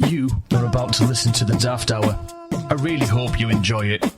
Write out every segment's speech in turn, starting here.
You are about to listen to the Daft Hour. I really hope you enjoy it.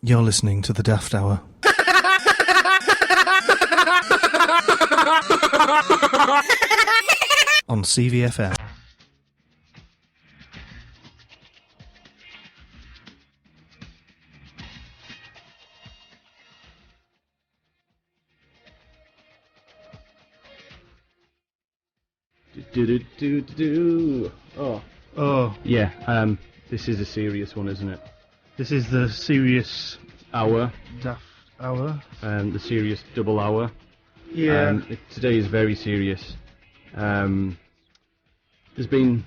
You're listening to the Daft Hour. On CVFM. Oh. Yeah, this is a serious one, isn't it? This is the serious Hour. Daft Hour. The serious double hour. Yeah. Today is very serious. There's been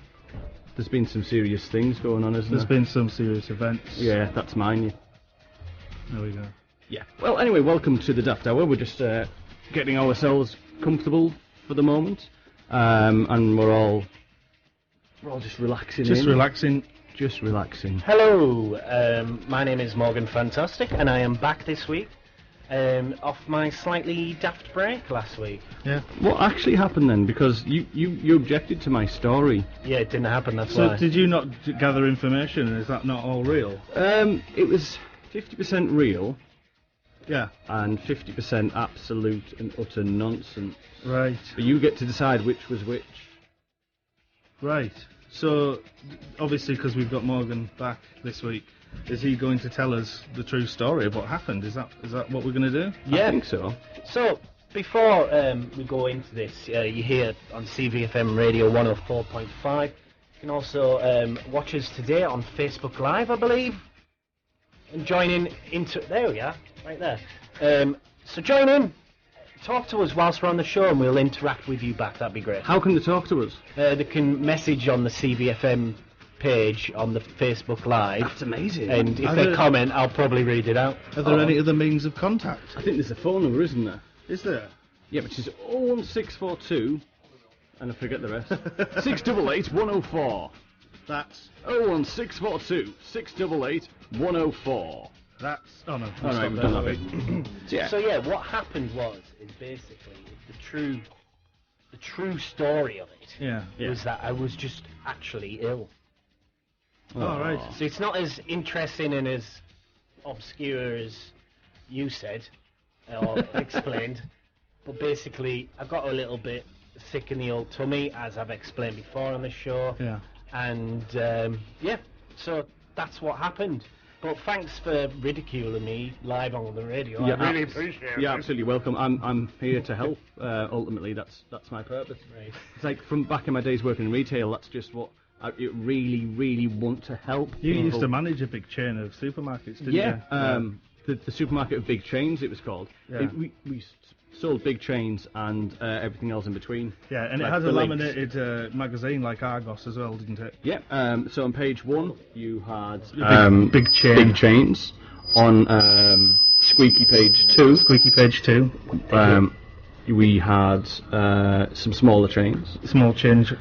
some serious things going on, hasn't there? There's been some serious events. Yeah, that's mine. Yeah. There we go. Yeah. Well, anyway, welcome to the Daft Hour. We're just getting ourselves comfortable for the moment, and we're all just relaxing. Just relaxing. Hello, my name is Morgan Fantastic, and I am back this week off my slightly daft break last week. Yeah. What actually happened then? Because you objected to my story. Yeah, it didn't happen, that's So why. did you not gather information? Is that not all real? It was 50% real. Yeah. And 50% absolute and utter nonsense. Right. But you get to decide which was which. Right. So, obviously, because we've got Morgan back this week, is he going to tell us the true story of what happened? Is that what we're going to do? Yeah. I think so. So, before we go into this, you hear on CVFM Radio 104.5. You can also watch us today on Facebook Live, I believe. And join into... There we are, right there. So join in. Talk to us whilst we're on the show and we'll interact with you back. That'd be great. How can they talk to us? They can message on the CVFM page on the Facebook Live. That's amazing. And if they comment, I'll probably read it out. Are there any other means of contact? I think there's a phone number, isn't there? Is there? Yeah, which is 01642, and I forget the rest. 688 104. That's... 01642 688 104. That's... Oh, no. All right, we've done that bit. Yeah. So yeah, what happened is basically the true story of it was that I was just actually ill. Oh, right. So it's not as interesting and as obscure as you said or explained, but basically I got a little bit sick in the old tummy, as I've explained before on the show. Yeah. And so that's what happened. But thanks for ridiculing me live on the radio. Yeah, I really appreciate it. Yeah, absolutely welcome. I'm here to help. Ultimately, that's my purpose. Right. It's like from back in my days working in retail. That's I really, really want to help. You people. used to manage a big chain of supermarkets, didn't Yeah, you? the supermarket of big chains, it was called. Yeah. We sold big chains and everything else in between. Yeah, and like it has a the links. laminated magazine like Argos as well, didn't it? Yeah, so on page 1 you had big chain. Big chains. On squeaky page 2. Squeaky page 2. We had some smaller chains. Small change.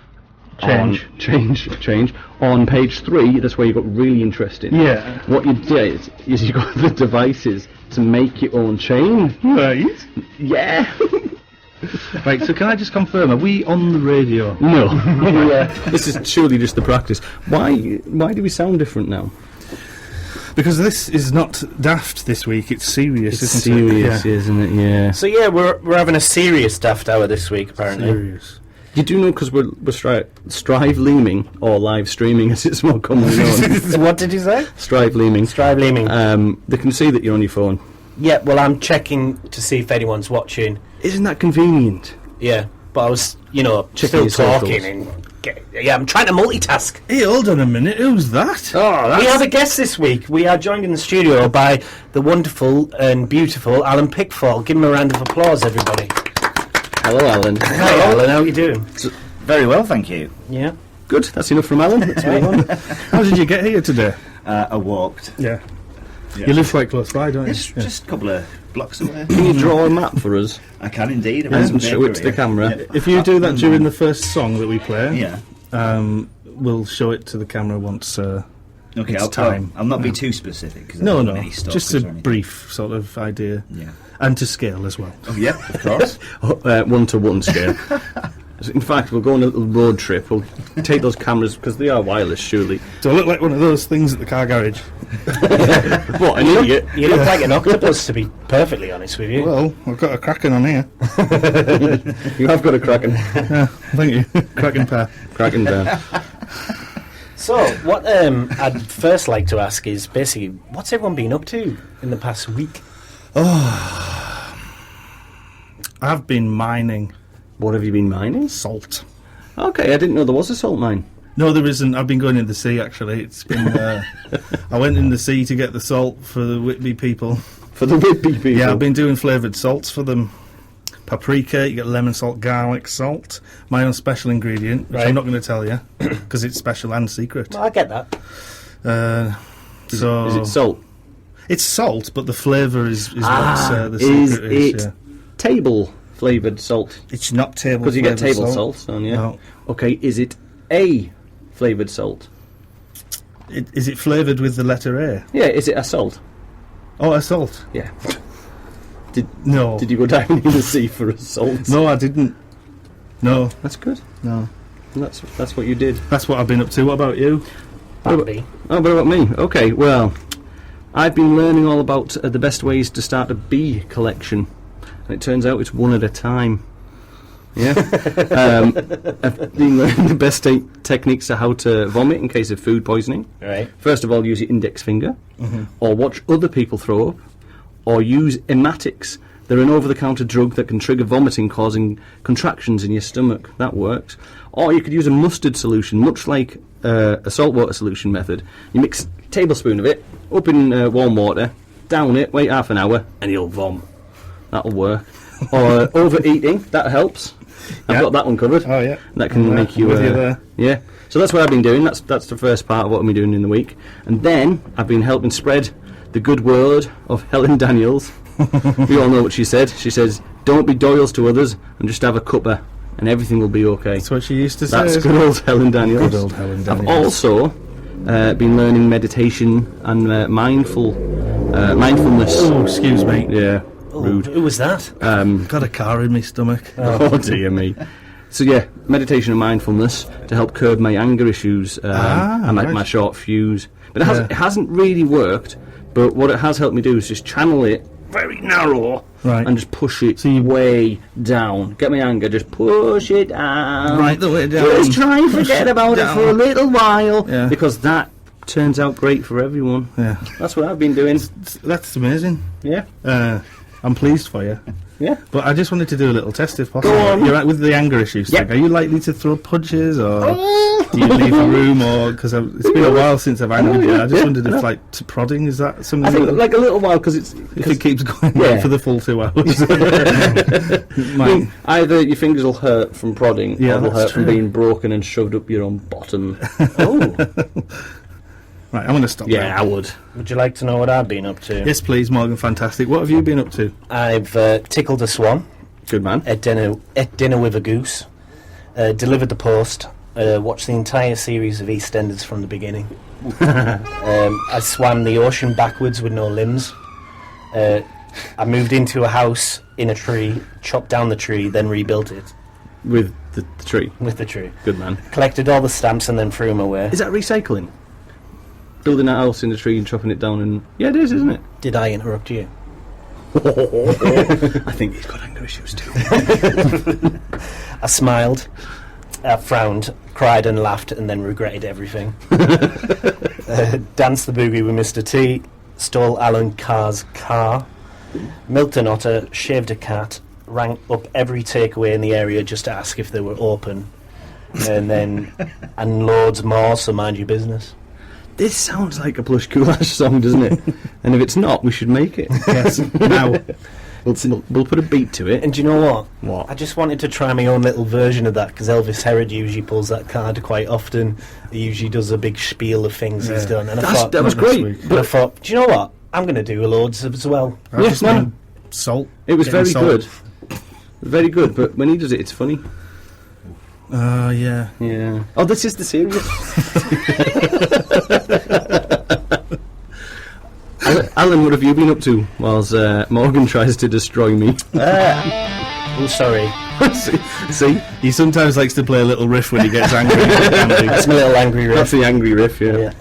Change. On page 3, that's where you got really interesting. Yeah. What you did is you got the devices to make your own chain. Right. Yeah. Right, so can I just confirm, are we on the radio? No. This is surely just the practice. Why do we sound different now? Because this is not daft this week, it's serious, It's isn't it? serious, isn't it? Yeah. So yeah, we're having a serious Daft Hour this week, apparently. Serious. You do know because we're strive-leaming, or live streaming as it's more commonly known. What did you say? Strive-leaming. Strive-leaming. They can see that you're on your phone. Yeah, well, I'm checking to see if anyone's watching. Isn't that convenient? Yeah, but I was, Checking still your talking socials. I'm trying to multitask. Hey, hold on a minute, who's that? Oh, We have a guest this week. We are joined in the studio by the wonderful and beautiful Alan Pickthall. Give him a round of applause, everybody. Hello, Alan. Hi, Alan. How are you doing? Very well, thank you. Yeah. Good, that's enough from Alan. Let's move on. How did you get here today? I walked. Yeah. You live quite close by, don't you? It's just a couple of blocks away. Can you draw a map for us I can indeed. and show it to the camera? Yeah. If you do that during the first song that we play, Yeah. we'll show it to the camera once Okay, it's time. I'll not be too specific. Cause No, I don't no, have any just stalkers a or anything. brief sort of idea. Yeah. And to scale as well. Oh, yeah, of course. 1-to-1 scale. In fact, we'll go on a little road trip. We'll take those cameras, because they are wireless, surely. Do I look like one of those things at the car garage? What, an idiot? You look like an octopus, to be perfectly honest with you. Well, I've got a Kraken on here. You have got a Kraken. Yeah, thank you. Kraken pair. Kraken down. So, what I'd first like to ask is basically, what's everyone been up to in the past week? I've been mining What have you been mining? salt. Okay, I didn't know there was a salt mine. No, there isn't. I've been going in the sea, actually. It's been. I went in the sea to get the salt for the Whitby people. For the Whitby people. Yeah, I've been doing flavoured salts for them. Paprika, you get lemon salt, garlic salt. My own special ingredient, which Right. I'm not going to tell you, because it's special and secret. Well, I get that. Is it salt? It's salt, but the flavour is what's the Is secret is. it Yeah. table flavoured salt? It's not table Because you get flavoured table salt, don't you? No. Okay, is it a flavoured salt? Is it flavoured with the letter A? Yeah, is it a salt? Oh, a salt. Yeah. No. Did you go down in the sea for a salt? No, I didn't. No. That's good. No. That's what you did. That's what I've been up to. What about you? Bambi. Oh, what about me? Okay, well, I've been learning all about the best ways to start a bee collection, and it turns out it's one at a time. Yeah. I've been learning the best techniques to how to vomit in case of food poisoning. Right. First of all, use your index finger, or watch other people throw up, or use ematics. They're an over-the-counter drug that can trigger vomiting, causing contractions in your stomach. That works. Or you could use a mustard solution, much like a saltwater solution method. You mix a tablespoon of it up in warm water, down it, wait half an hour, and you'll vom. That'll work. Or overeating, that helps. I've got that one covered. Oh, yeah. That can make you... with you there. Yeah. So that's what I've been doing. That's the first part of what I've been doing in the week. And then I've been helping spread the good word of Helen Daniels. We all know what she said. She says, don't be doyles to others and just have a cuppa and everything will be okay. That's what she used to say. That's isn't good it? old Helen Daniels. Good old Helen I've Daniels. also been learning meditation and mindfulness. Oh, excuse me. Yeah, Oh, rude. who was that? Got a car in my stomach. Oh dear me. So yeah, meditation and mindfulness to help curb my anger issues and right. my short fuse. But it hasn't really worked. But what it has helped me do is just channel it very narrow Right. and just push it way down. Get my anger, just push it down. Right the way down. Just try and forget about it for a little while. Yeah. Because that turns out great for everyone. Yeah. That's what I've been doing. That's amazing. Yeah. I'm pleased for you. Yeah. But I just wanted to do a little test if possible. Go on. You're right with the anger issues Yeah. thing. Are you likely to throw punches or do you leave a room or because it's been a while since I've angered you. I just wondered if like prodding is that something? I think like a little while because it's if it keeps going Yeah. for the full 2 hours. Either your fingers will hurt from prodding, Yeah, or they'll that's hurt from true. being broken and shoved up your own bottom. Oh, Right, I'm going to stop. Yeah, now. I would. would you like to know what I've been up to? Yes, please, Morgan. Fantastic. What have you been up to? I've tickled a swan, Good man. ate dinner with a goose, delivered the post, watched the entire series of EastEnders from the beginning. I swam the ocean backwards with no limbs. I moved into a house in a tree, chopped down the tree, then rebuilt it With the tree. with the tree. Good man. Collected all the stamps and then threw them away. Is that recycling? Building a house in the tree and chopping it down and... Yeah, it is, isn't it? Did I interrupt you? I think he's got anger issues too. I smiled, frowned, cried and laughed and then regretted everything. Danced the boogie with Mr. T, stole Alan Carr's car, milked an otter, shaved a cat, rang up every takeaway in the area just to ask if they were open, and loads more, so mind your business. This sounds like a Plush Goulash song, doesn't it? And if it's not, we should make it. Yes. Now, We'll put a beat to it. And do you know what? What? I just wanted to try my own little version of that because Elvis Herod usually pulls that card quite often. He usually does a big spiel of things he's done. And That was great. But I thought, do you know what? I'm going to do loads as well. I just no. mean salt. It was Getting very salt. good. Very good, but when he does it, it's funny. Yeah. Yeah. Oh, this is the serious. Alan, what have you been up to whilst Morgan tries to destroy me? I'm sorry. See? He sometimes likes to play a little riff when he gets angry. That's my little angry That's riff. the angry riff, yeah.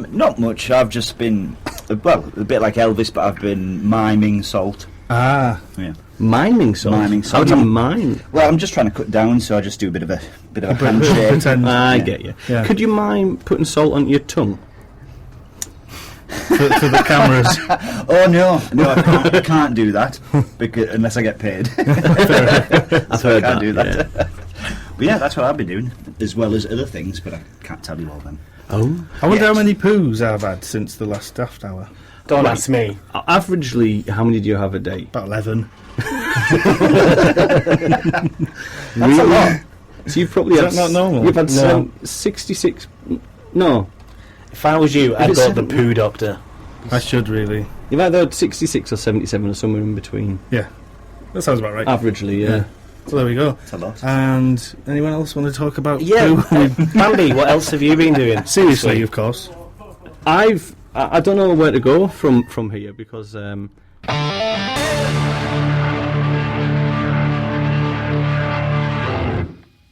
Not much. I've just been, well, a bit like Elvis, but I've been miming salt. Ah. Yeah. Miming salt? Miming How salt. do you mime? Well, I'm just trying to cut down, so I just do a bit of a handshake. Pretend. I Yeah. get you. Yeah. Could you mime putting salt on your tongue? for the cameras. Oh no, I can't do that because unless I get paid. I've So heard I can't that, do that. But yeah, that's what I've been doing, as well as other things. But I can't tell you all them. Oh. I wonder how many poos I've had since the last Daft Hour. Don't ask me. Averagely, how many do you have a day? About 11. That's a lot. So you've probably Is had... that not normal? You've had No. 66... No. If I was you, I'd it's go to the seven- poo doctor. I should really. You've either had 66 or 77 or somewhere in between. Yeah. That sounds about right. Averagely, yeah. So there we go. It's a lot. And anyone else want to talk about Yeah. poo? Bambi, what else have you been doing? Seriously, of course. I don't know where to go from here because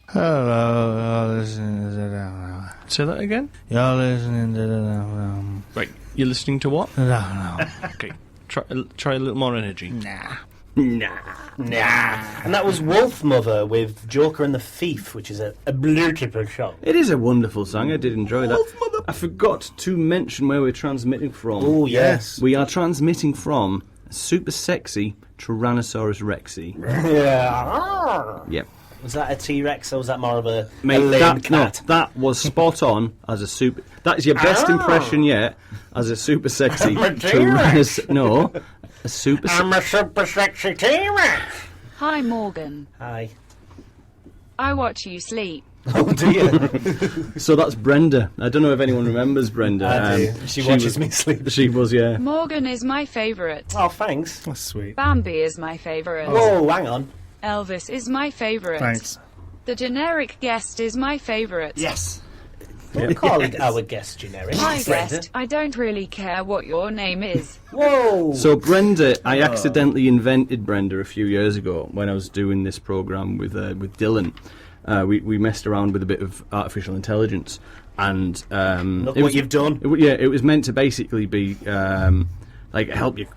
Hello, you're listening to the... Say that again? You're listening to the... Right, you're listening to what? Okay, try a little more energy. Nah. And that was Wolf Mother with Joker and the Thief, which is a beautiful song. it is a wonderful song. I did enjoy that. I forgot to mention where we're transmitting from. Oh, yes. We are transmitting from super sexy Tyrannosaurus Rexy. Yeah. Yep. Was that a T-Rex or was that more of a Mate, lame cat? that was spot on as a super... That is your best impression yet as a super sexy I'm a T-Rex. No, a super... I'm a super sexy T-Rex. Hi, Morgan. Hi. I watch you sleep. Oh, do you? So that's Brenda. I don't know if anyone remembers Brenda. I do. She watches was- me sleep. She was, yeah. Morgan is my favourite. Oh, thanks. That's sweet. Bambi is my favourite. Whoa, hang on. Elvis is my favourite. Thanks. The generic guest is my favourite. Yes. Don't call our guest generic. Hi, Brenda. guest. I don't really care what your name is. Whoa. So Brenda, I accidentally invented Brenda a few years ago when I was doing this programme with Dylan. We messed around with a bit of artificial intelligence, and Look what you've done. It was meant to basically be like help you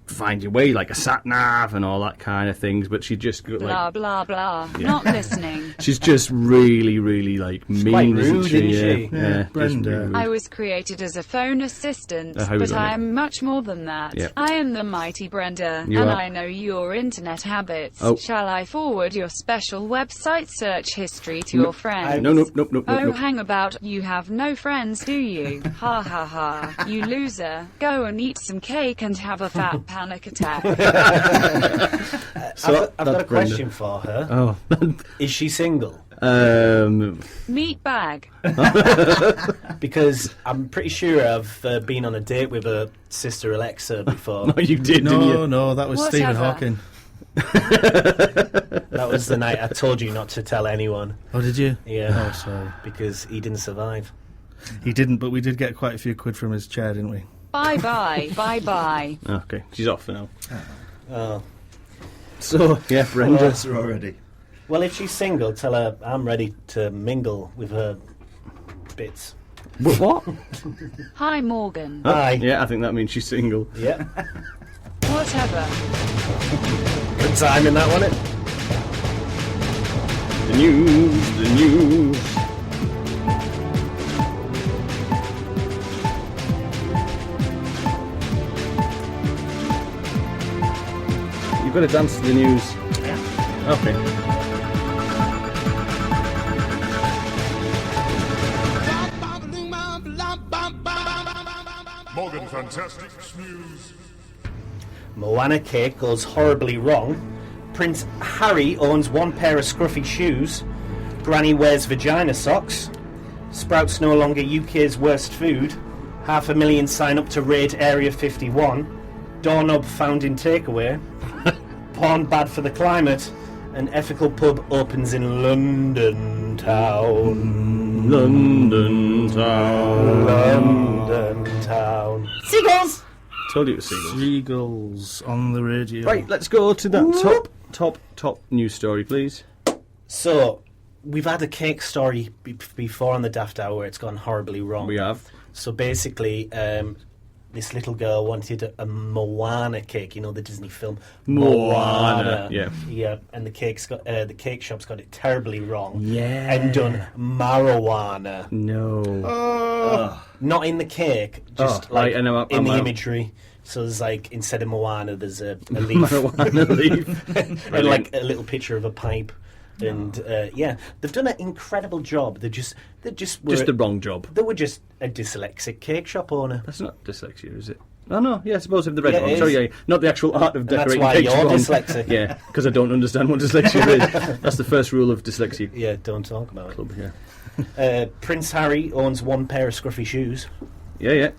find your way, like a sat-nav and all that kind of things, but she just... Like, Blah, blah, blah. Not listening. she's just really, really, like, mean, quite isn't rude, she? isn't she? Yeah, Brenda. just rude. I was created as a phone assistant, how we but got I it? am much more than that. Yeah. I am the mighty Brenda, You and are. I know your internet habits. Oh. Shall I forward your special website search history to your friends? No. Oh, hang about, you have no friends, do you? Ha ha ha, you loser. Go and eat some cake and have a fat panic attack. So, I've got a that's Brenda. question for her. Oh. Is she single? Meat bag. Because I'm pretty sure I've been on a date with her sister Alexa before. No, you did, didn't you? No, that was Stephen Whatever. Hawking. That was the night I told you not to tell anyone. Oh, did you? Yeah. Oh, sorry. Because he didn't survive. He didn't, but we did get quite a few quid from his chair, didn't we? Bye bye, bye bye. Okay, she's off for now. Oh. So, yeah, Brenda. That's her already. Well, if she's single, tell her I'm ready to mingle with her bits. What? Hi, Morgan. Hi. Yeah, I think that means she's single. Yeah. Whatever. Good time in that one, The news. You've got to dance to the news. Yeah. Okay. Morgan Fantastic News. Moana cake goes horribly wrong. Prince Harry owns one pair of scruffy shoes. Granny wears vagina socks. Sprouts no longer UK's worst food. 500,000 sign up to raid Area 51. Doorknob found in takeaway. Porn bad for the climate. An ethical pub opens in London town. London town. London town. Seagulls! Told you it was seagulls. Seagulls on the radio. Right, let's go to that top news story, please. So, we've had a cake story before on the Daft Hour where it's gone horribly wrong. We have. So basically, this little girl wanted a Moana cake, you know, the Disney film Moana, yeah. Yeah, and the cake shop's got it terribly wrong. Yeah. And done marijuana. No. Not in the cake, just Oh, like right, I know, in the I'm- imagery. So there's like, instead of Moana, there's a leaf. Marijuana leaf. And like a little picture of a pipe. And yeah, they've done an incredible job. They just were Just the wrong job. They were just a dyslexic cake shop owner. That's not dyslexia, is it? Oh no, yeah, I suppose if the red Yeah, one. it Sorry, is. yeah, not the actual art of And that's decorating why cakes you're wrong. dyslexic. Yeah, because I don't understand what dyslexia is. That's the first rule of dyslexia Yeah, don't talk about club. Yeah, Prince Harry owns one pair of scruffy shoes. yeah.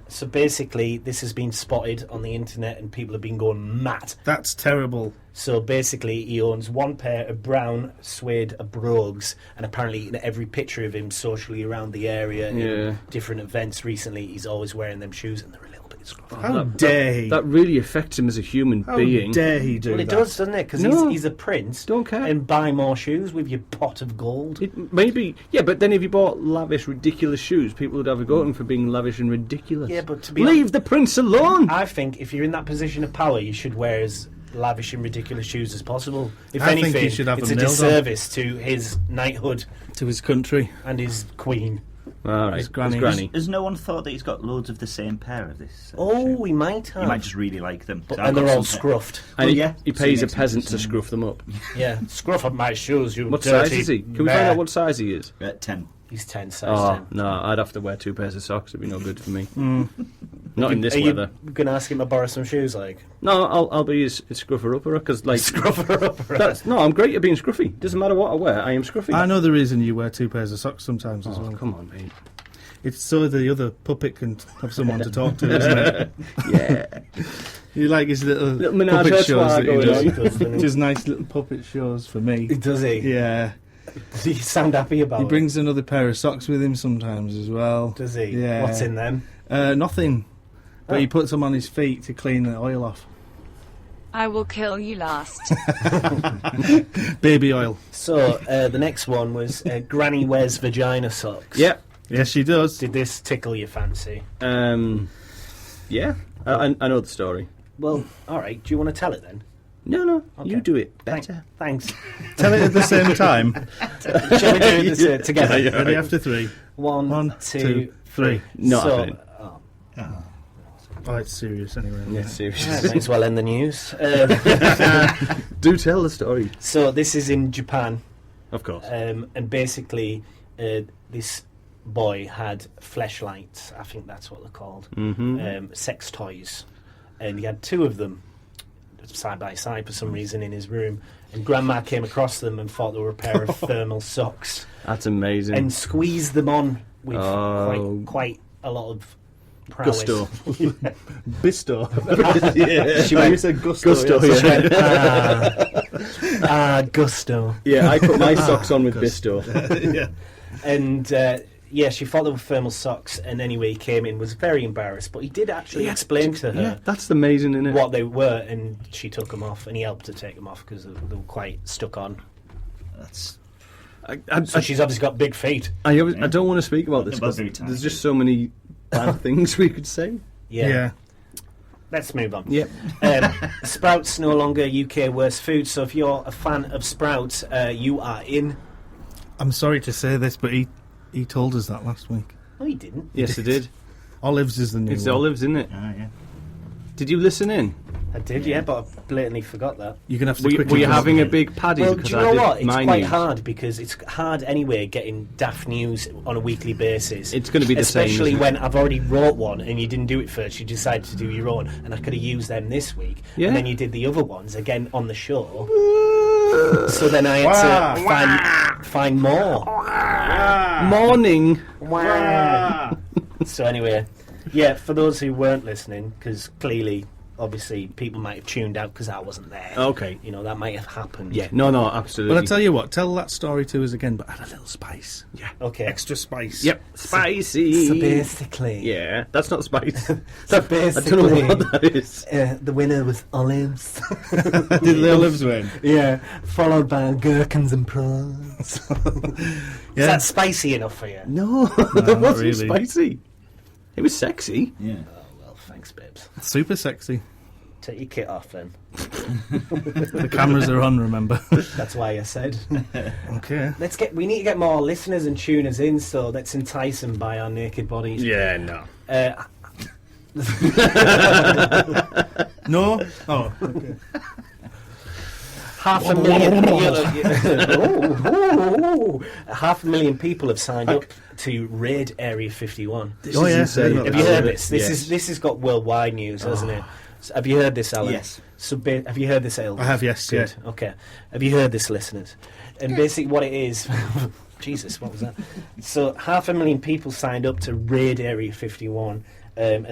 So basically, this has been spotted on the internet and people have been going mad. That's terrible. So basically, he owns one pair of brown suede brogues, and apparently in every picture of him socially around the area Yeah. in different events recently, he's always wearing them shoes, and they're a little bit scruffy. How dare he? That really affects him as a human How being. dare he do Well, it that? does, doesn't it? Because No. he's a prince. Don't care. And buy more shoes with your pot of gold. Maybe, yeah, but then if you bought lavish, ridiculous shoes, people would have a go at him for being lavish and ridiculous. Yeah, but to be leave the prince alone. I think if you're in that position of power, you should wear as lavish and ridiculous shoes as possible. If I think anything, he should have it's a them nailed on. disservice to his knighthood To his country. and his queen. All right, His granny. granny. Has no one thought that he's got loads of the same pair of this? Oh, shoe? we might have. You might just really like them. 'cause I've And they're got all some scruffed. And Well, he, yeah. he So pays he a makes peasant them to the same. scruff them up. Yeah, scruff up my shoes, you What dirty size is he? Can we mare. find out what size he is? 10. He's 10, size Oh, 10. no, I'd have to wear 2 pairs of socks. It'd be no good for me. Not in this Are weather. you going to ask him to borrow some shoes, like? No, I'll be his scruffer-upper, because, like... Scruffer-upper. That's, no, I'm great at being scruffy. Doesn't matter what I wear, I am scruffy. I know the reason you wear 2 pairs of socks sometimes as Oh, well. come on, mate. It's so the other puppet can have someone to talk to, isn't it? Yeah. You like his little menage a puppet shows trois that he going does. on. He does, doesn't he? Just nice little puppet shows for me. Does he? Yeah. Does he sound happy about He it? brings another pair of socks with him sometimes as well. Does he? Yeah. What's in them? Nothing. But Oh. he puts them on his feet to clean the oil off. I will kill you last. Baby oil. So, the next one was Granny wears vagina socks. Yeah. Yes, she does. Did this tickle your fancy? Yeah. I know the story. Well, all right. Do you want to tell it then? No, Okay. you do it better. Thanks. Tell it at the same time. Shall we do this together? Ready after three. One, two, three. Not so, happening. Oh, it's serious anyway. Yeah, seriously. might as well end the news. Do tell the story. So this is in Japan. Of course. And basically, this boy had fleshlights, I think that's what they're called, sex toys, and he had two of them side by side for some reason in his room, and Grandma came across them and thought they were a pair of thermal socks That's amazing. and squeezed them on with quite a lot of prowess. Gusto. Bisto. Yeah. She went, you said gusto. She went, gusto. Yeah, I put my socks on with Bisto. Yeah. And she thought they were thermal socks, and anyway, he came in, was very embarrassed, but he did actually explain to her Yeah, that's amazing, isn't it? what they were, and she took them off, and he helped her take them off because they were quite stuck on. So she's obviously got big feet. I don't want to speak about this They're because both very tiny. there's just so many bad things we could say. Yeah. Let's move on. Yep. Sprouts no longer UK worst food, so if you're a fan of Sprouts, you are in. I'm sorry to say this, but he told us that last week. No, he didn't. Yes, it did. Olives is the new It's one. olives, isn't it? Yeah. Did you listen in? I did, yeah, but I blatantly forgot that. You're gonna have to Were quickly. you come having up a big paddy? Well, do because you I know did what? It's my quite news. hard because it's hard anyway getting daft news on a weekly basis. It's going to be the same. Especially isn't it? when I've already wrote one and you didn't do it first, you decided to do your own, and I could have used them this week. Yeah. And then you did the other ones again on the show. So then I had to find more. Morning. So anyway, yeah, for those who weren't listening, because clearly, obviously, people might have tuned out because I wasn't there. Okay. You know, that might have happened. Yeah. No, absolutely. But I tell you what, tell that story to us again, but add a little spice. Yeah. Okay. Extra spice. Yep. Spicy. So basically... Yeah, that's not spice. So I basically... don't know what that is. the winner was olives. Did the olives win? Yeah, followed by gherkins and prawns. Yeah. Is that spicy enough for you? No, that not wasn't really. spicy. It was sexy. Yeah. Oh, well, thanks, babes. Super sexy. Take your kit off, then. The cameras are on, remember? That's why I said. Okay. We need to get more listeners and tuners in, so let's entice them by our naked bodies. Yeah, no. No? Oh, okay. 500,000 people have signed up to raid Area 51. Oh, yeah. insane. Have you heard this? Yes. This has got worldwide news, hasn't it? So have you heard this, Alan? Yes. So have you heard this, Alan? I have, yes. Good. Okay. Have you heard this, listeners? And basically, what it is. Jesus, what was that? So 500,000 people signed up to raid Area 51. And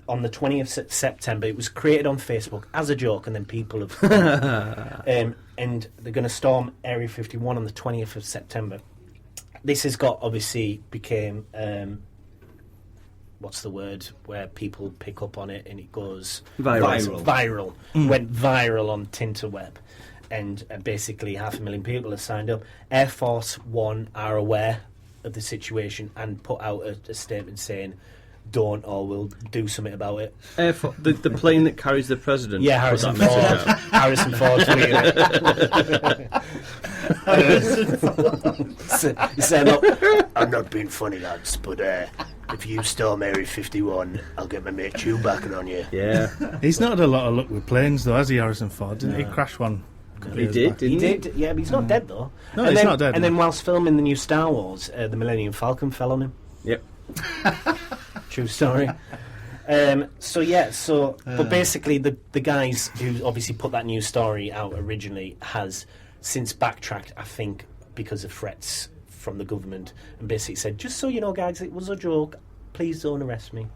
on the 20th of September, it was created on Facebook as a joke, and then people have... and they're going to storm Area 51 on the 20th of September. This has got, obviously, became... what's the word? Where people pick up on it and it goes... Viral. Went viral on Tinterweb. And basically 500,000 people have signed up. Air Force One are aware of the situation and put out a statement saying... don't, or we'll do something about it. The plane that carries the president. Yeah, Harrison Ford. Harrison Ford tweeted it. He said, look, I'm not being funny, lads, but if you storm Area 51, I'll get my mate Chewbacca on you. Yeah. He's not had a lot of luck with planes, though, has he, Harrison Ford? Didn't he crash one? He did, didn't he? He did, yeah, but he's not dead, though. No, and he's then, not dead. And then whilst filming the new Star Wars, the Millennium Falcon fell on him. Yep. True story. But basically the guys who obviously put that news story out originally has since backtracked, I think, because of threats from the government, and basically said, just so you know, guys, it was a joke, please don't arrest me.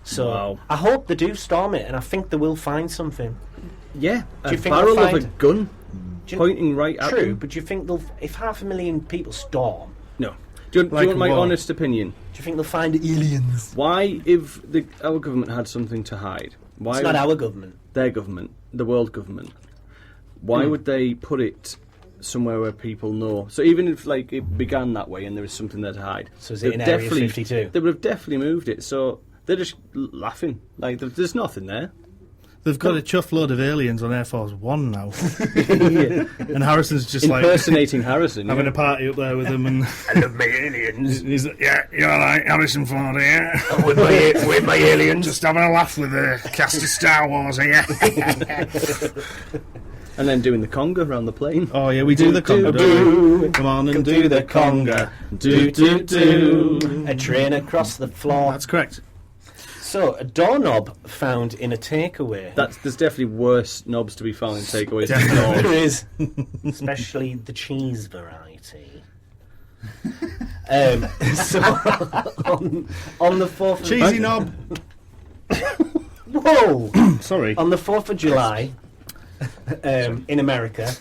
So Wow. I hope they do storm it, and I think they will find something. Yeah. Do you A think barrel they'll of a find- gun Do you- pointing right at True, them. but do you think they'll, if 500,000 people storm, No. Do you Like want my what? honest opinion? do you think they'll find aliens? Why, if our government had something to hide, why It's not our government. their government, the world government, why would they put it somewhere where people know? So even if like it began that way and there was something there to hide, So is it in they've Area definitely- 52? They would have definitely moved it. So they're just laughing like there's nothing there. They've got a chuff load of aliens on Air Force One now. And Harrison's just impersonating Harrison. Having a party up there with them. And I love my aliens. He's like, yeah, you're right, Harrison Ford here. with my aliens. Just having a laugh with the cast of Star Wars here. And then doing the conga around the plane. Oh yeah, we do the conga. Come on and do the conga. Do. A train across the floor. That's correct. So, a doorknob found in a takeaway. There's definitely worse knobs to be found in takeaways. There is. Especially the cheese variety. So, on the 4th of... Cheesy knob. Whoa! Sorry. On the 4th of July, in America,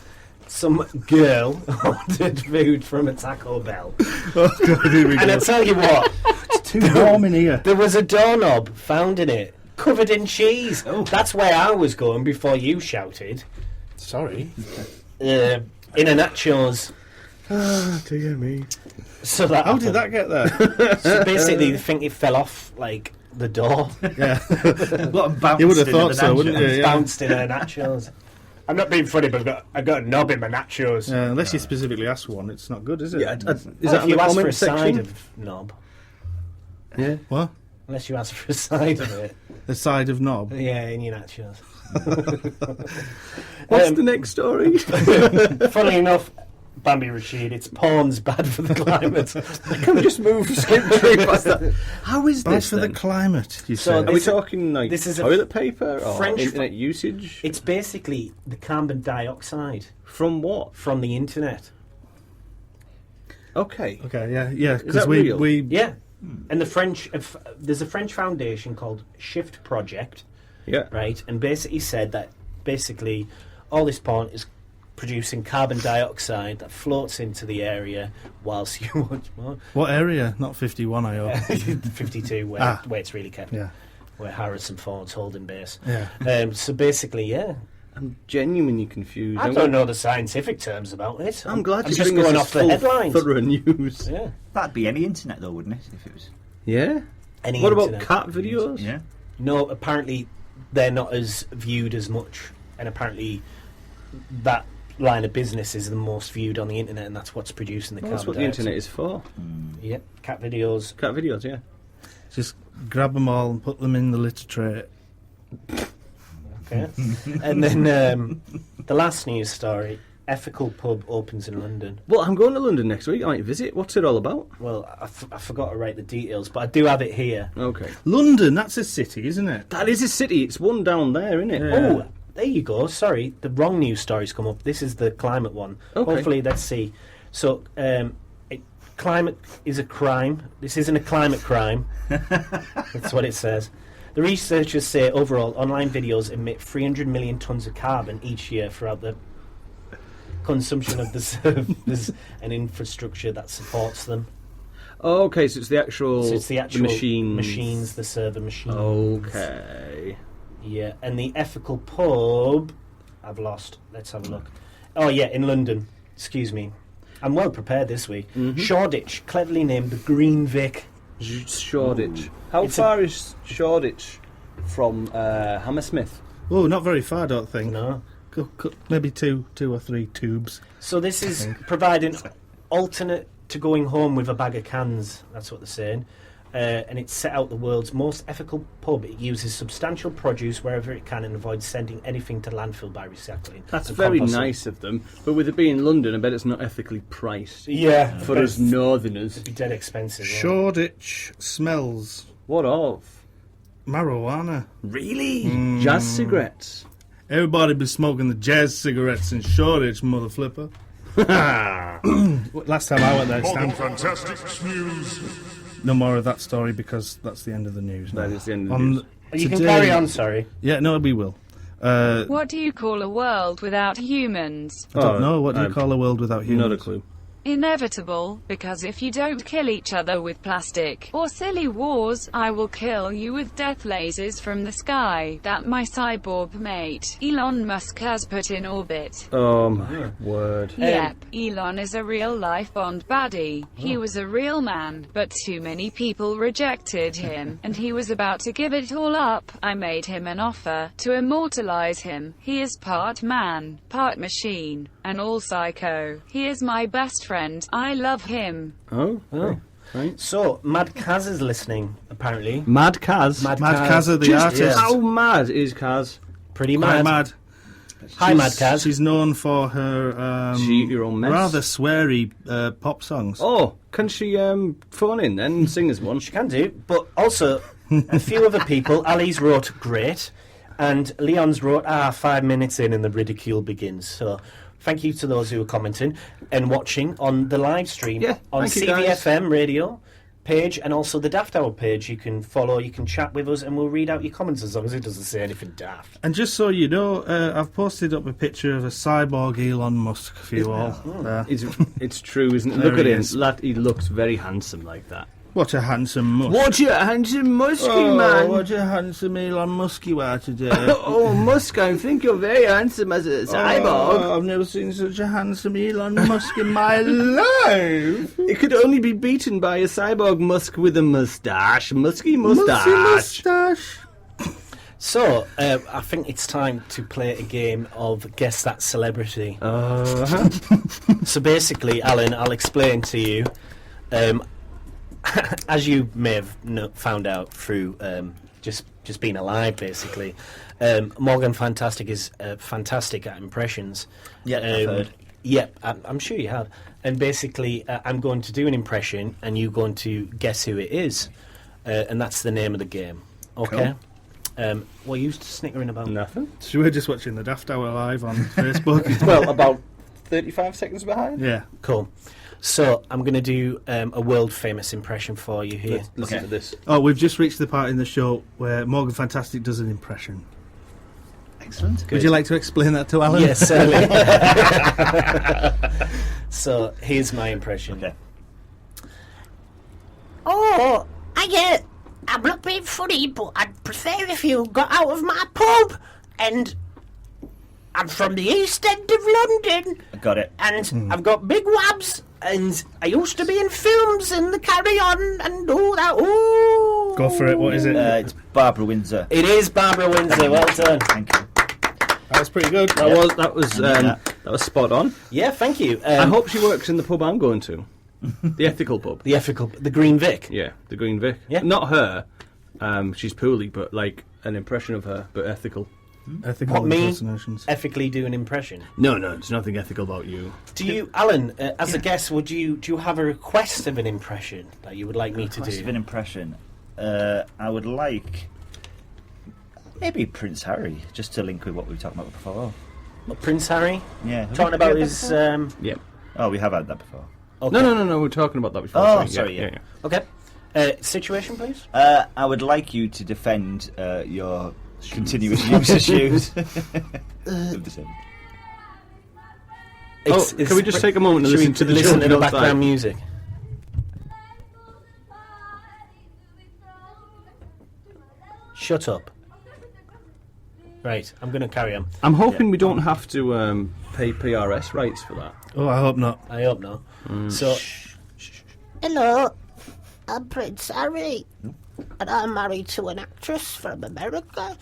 some girl ordered food from a Taco Bell. Oh, God, here we go. And I tell you what... It's too warm in here. There was a doorknob found in it, covered in cheese. Oh. That's where I was going before you shouted. Sorry. In a nachos. Ah, dear me. So that How did that get there? So basically, they think it fell off, like, the door. Yeah. You would have thought so, wouldn't you? Yeah. Bounced in her nachos. I'm not being funny, but I got a knob in my nachos. Unless you specifically ask for one, it's not good, is it? Yeah, Is that if on you the ask for a comment side section? of knob. Yeah. What? Unless you ask for a side of it. The side of knob? Yeah, in your nachos. What's the next story? Funnily enough, Bambi Rashid, it's porn's bad for the climate. Can we just move skip straight past that? How is Bad this for then? the climate, you So said. Are we talking like this is a toilet paper or French internet usage? It's basically the carbon dioxide From what? from the internet. Okay. Okay, yeah, Is because that real? we Yeah. And the French, there's a French foundation called Shift Project, Yeah. right? And basically said that basically all this porn is producing carbon dioxide that floats into the area whilst you watch more. What area? Not 51, I hope. 52, where it's really kept. Yeah. Where Harrison Ford's holding base. Yeah. So basically, yeah. I'm genuinely confused. I don't know the scientific terms about it. I'm glad I'm you're just bringing going us off the full headlines. thorough news. Yeah. That'd be any internet though, wouldn't it? If it was. Yeah. Any What about internet. cat videos? Yeah. No, apparently they're not as viewed as much, and apparently that line of business is the most viewed on the internet, and that's what's producing the Well, carbon that's what the dioxide. internet is for. Yep, cat videos. Cat videos, yeah. Just grab them all and put them in the litter tray. Okay. And then the last news story: Ethical Pub opens in London. Well, I'm going to London next week. I might visit. What's it all about? Well, I forgot to write the details, but I do have it here. Okay. London, that's a city, isn't it? That is a city. It's one down there, isn't it? Oh, there you go. Sorry, the wrong news story's come up. This is the climate one. Okay. Hopefully, let's see. So, climate is a crime. This isn't a climate crime. That's what it says. The researchers say overall, online videos emit 300 million tonnes of carbon each year throughout the consumption of the servers and infrastructure that supports them. Oh, okay, so it's the actual, the machines. the server machines. Okay. Yeah, and the Ethical Pub, I've lost. Let's have a look. Oh yeah, in London. Excuse me. I'm well prepared this week. Shoreditch, cleverly named the Green Vic. Shoreditch. How It's far is Shoreditch from Hammersmith? Oh, not very far, I don't think. No. Maybe two or three tubes. So this is providing alternate to going home with a bag of cans. That's what they're saying. And it's set out the world's most ethical pub. It uses substantial produce wherever it can and avoids sending anything to landfill by recycling. That's and very composting. nice of them. But with it being London, I bet it's not ethically priced. Yeah. For us northerners. It'd be dead expensive. won't it? Shoreditch smells What of? marijuana. Really? Jazz cigarettes. Everybody be smoking the jazz cigarettes in Shoreditch, mother flipper. Last time I went there, Modern Stan. Fantastic News. No more of that story because that's the end of the news. That is the end of the news. You can carry on, sorry. Yeah, no, we will. What do you call a world without humans? I don't know. What do you call a world without humans? Not a clue. inevitable, because if you don't kill each other with plastic or silly wars, I will kill you with death lasers from the sky that my cyborg mate, Elon Musk, has put in orbit. Oh my word. Yep, Elon is a real-life Bond baddie. He was a real man, but too many people rejected him, and he was about to give it all up. I made him an offer to immortalize him. He is part man, part machine, and all psycho. He is my best friend. I love him. Oh. Right. So, Mad Kaz is listening, apparently. Mad Kaz? Mad Kaz, the artist. Yes. How mad is Kaz? Pretty Quite mad. mad. Hi, Mad Kaz. She's known for her She eat your own mess. rather sweary pop songs. Oh, can she phone in then and sing us one? She can do, but also a few other people. Ali's wrote great, and Leon's wrote 5 minutes in and the ridicule begins. So thank you to those who are commenting and watching on the live stream on CVFM Radio page and also the Daft Hour page. You can follow, you can chat with us, and we'll read out your comments as long as it doesn't say anything daft. And just so you know, I've posted up a picture of a cyborg Elon Musk for you all. It's true, isn't it? There Look at he him. is. He looks very handsome like that. What a handsome Musk. What a handsome musky man. What a handsome Elon Musk you are today. Oh, Musk, I think you're very handsome as a cyborg. Oh, I've never seen such a handsome Elon Musk in my life. It could only be beaten by a cyborg Musk with a moustache. Musky moustache. Musky moustache. So, I think it's time to play a game of Guess That Celebrity. So basically, Alan, I'll explain to you. As you may have found out through just being alive, basically, Morgan Fantastic is fantastic at impressions. Yeah, I've heard. Yep, I'm sure you have. And basically, I'm going to do an impression, and you're going to guess who it is. And that's the name of the game. Okay? Cool. What are you snickering about? Nothing. So we're just watching the Daft Hour live on Facebook. Well, about 35 seconds behind. Yeah. Cool. So, I'm going to do a world-famous impression for you here. Listen to this. Oh, we've just reached the part in the show where Morgan Fantastic does an impression. Excellent. Would you like to explain that to Alan? Yes, certainly. So, here's my impression. Okay. Oh, I'm not being funny, but I'd prefer if you got out of my pub. And I'm from the East End of London. I got it. And I've got big wabs. And I used to be in films and the Carry On and all that. Ooh. Go for it. What is it? It's Barbara Windsor. It is Barbara Windsor. Well done. Thank you. That was pretty good. That was spot on. Yeah, thank you. I hope she works in the pub I'm going to. The ethical pub. The Green Vic. Yeah, the Green Vic. Yeah. Not her. She's poorly, but like an impression of her, but ethical. Ethical impersonations. Ethically do an impression. No, there's nothing ethical about you. Do you, Alan, as a guest, do you have a request of an impression that you would like me to Request do? of an impression. I would like maybe Prince Harry, just to link with what we were talking about before. Prince Harry? Yeah. Talking about his... Yep. Oh, we have had that before. Okay. No, we're talking about that before. Oh, sorry, yeah. Okay. Situation, please? I would like you to defend your continuous use of shoes. Can we just take a moment and listen to the listen to the children background outside? music? Shut up. Right, I'm going to carry on. I'm hoping we don't have to pay PRS rights for that. Oh, I hope not. I hope not. So, Hello, I'm Prince Harry. And I'm married to an actress from America.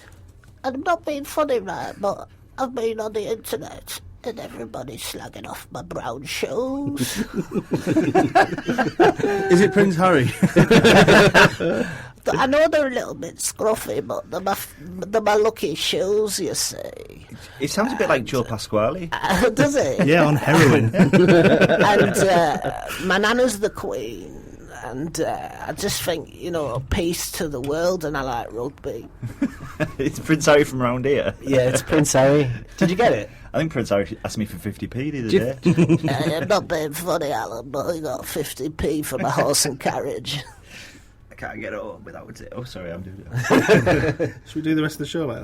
And I'm not being funny, right, but I've been on the internet and everybody's slagging off my brown shoes. Is it Prince Harry? I know they're a little bit scruffy, but they're my lucky shoes, you see. It sounds a bit like Joe Pasquale. Does it? Yeah, on heroin. And my nana's the queen. And I just think, peace to the world, and I like rugby. It's Prince Harry from around here. yeah, it's Prince Harry. Did you get it? I think Prince Harry asked me for 50p the other day. I'm not being funny, Alan, but I got 50p for my horse and carriage. I can't get home without it. Oh, sorry, I'm doing it. Should we do the rest of the show like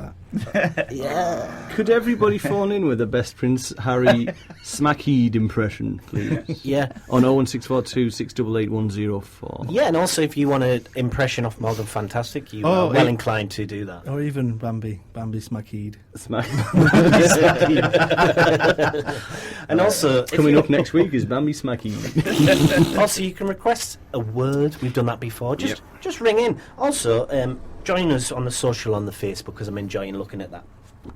that? Yeah. Could everybody phone in with a best Prince Harry Smackheed impression, please? Yeah. On 01642 688 104. Yeah, and also if you want an impression of Morgan Fantastic, you are well inclined to do that. Or even Bambi Smackheed. And also... Coming up next week is Bambi Smackheed. Also, you can request a word. We've done that before. Just ring in. Also, join us on the social on the Facebook, because I'm enjoying looking at that.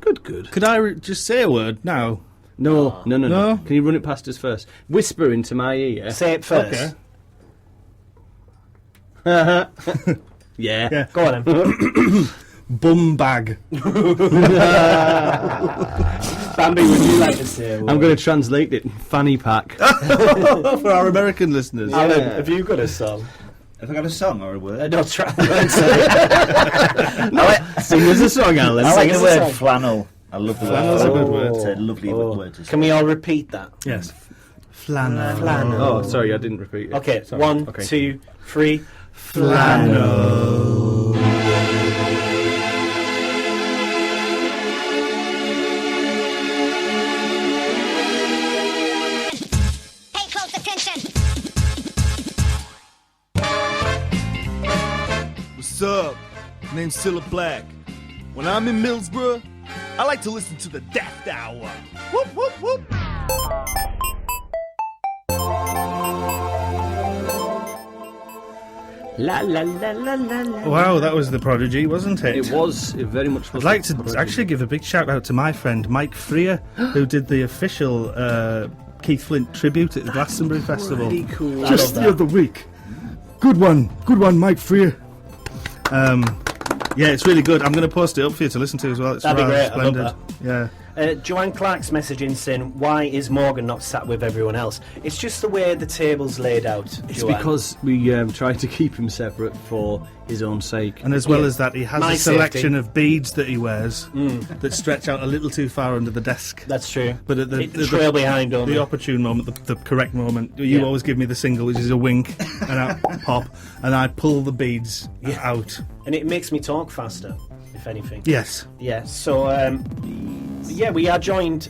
Good. Could I just say a word now? No. Can you run it past us first? Whisper into my ear. Say it first. Okay. Yeah. Go on then. Bum bag. Bambi, would you like to say a word? I'm going to translate it. Fanny pack. For our American listeners. Alan, have you got a song? Have I got a song or a word? No, try. Sing us a song, Alan. I like the word song. flannel. I love the word Flannel's a good word. It's a lovely word to say. Can we all repeat that? Yes. Flannel. Flannel. Oh, sorry, I didn't repeat it. Okay, Sorry. 1, Okay. 2, 3. Flannel. Pay close attention. What's up? Name's Cilla Black. When I'm in Middlesbrough, I like to listen to the Daft Hour. Whoop, whoop, whoop. La la la la la la. Wow, that was the Prodigy, wasn't it? It was. It very much was. I'd like to actually give a big shout out to my friend Mike Freer, who did the official Keith Flint tribute at the Glastonbury Festival. Pretty cool. Just the other week. Good one, Mike Freer. Yeah, it's really good. I'm going to post it up for you to listen to as well. It's That'd be rather great. I love splendid. that. Yeah. Joanne Clark's messaging saying, why is Morgan not sat with everyone else? It's just the way the table's laid out, It's Joanne. because we try to keep him separate for his own sake. And as well as that, he has My a selection safety. of beads that he wears that stretch out a little too far under the desk. That's true. But at the trail behind, don't the they? opportune moment, the correct moment, you always give me the single, which is a wink and a pop, and I pull the beads out. And it makes me talk faster, if anything. Yes. Yeah, so, yeah, we are joined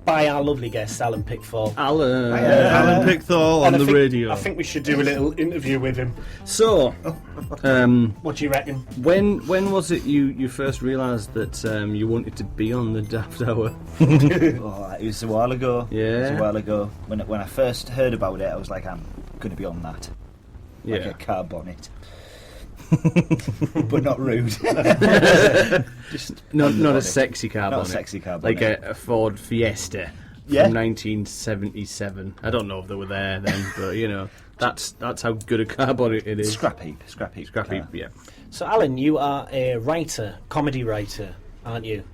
by our lovely guest, Alan Pickthall. Alan. Alan Pickthall on And the radio. I think we should do a little interview with him. So, What do you reckon? when was it you first realised that you wanted to be on the Daft Hour? Oh, it was a while ago. Yeah. It was a while ago. When I first heard about it, I was like, I'm going to be on that. Like a car bonnet. But not rude. Just not a sexy car Not bonnet. a sexy car Like bonnet. a Ford Fiesta Yeah. from 1977. I don't know if they were there then, but you know, that's how good a car bonnet it is. Scrap heap. Yeah. So, Alan, you are a writer, comedy writer, aren't you?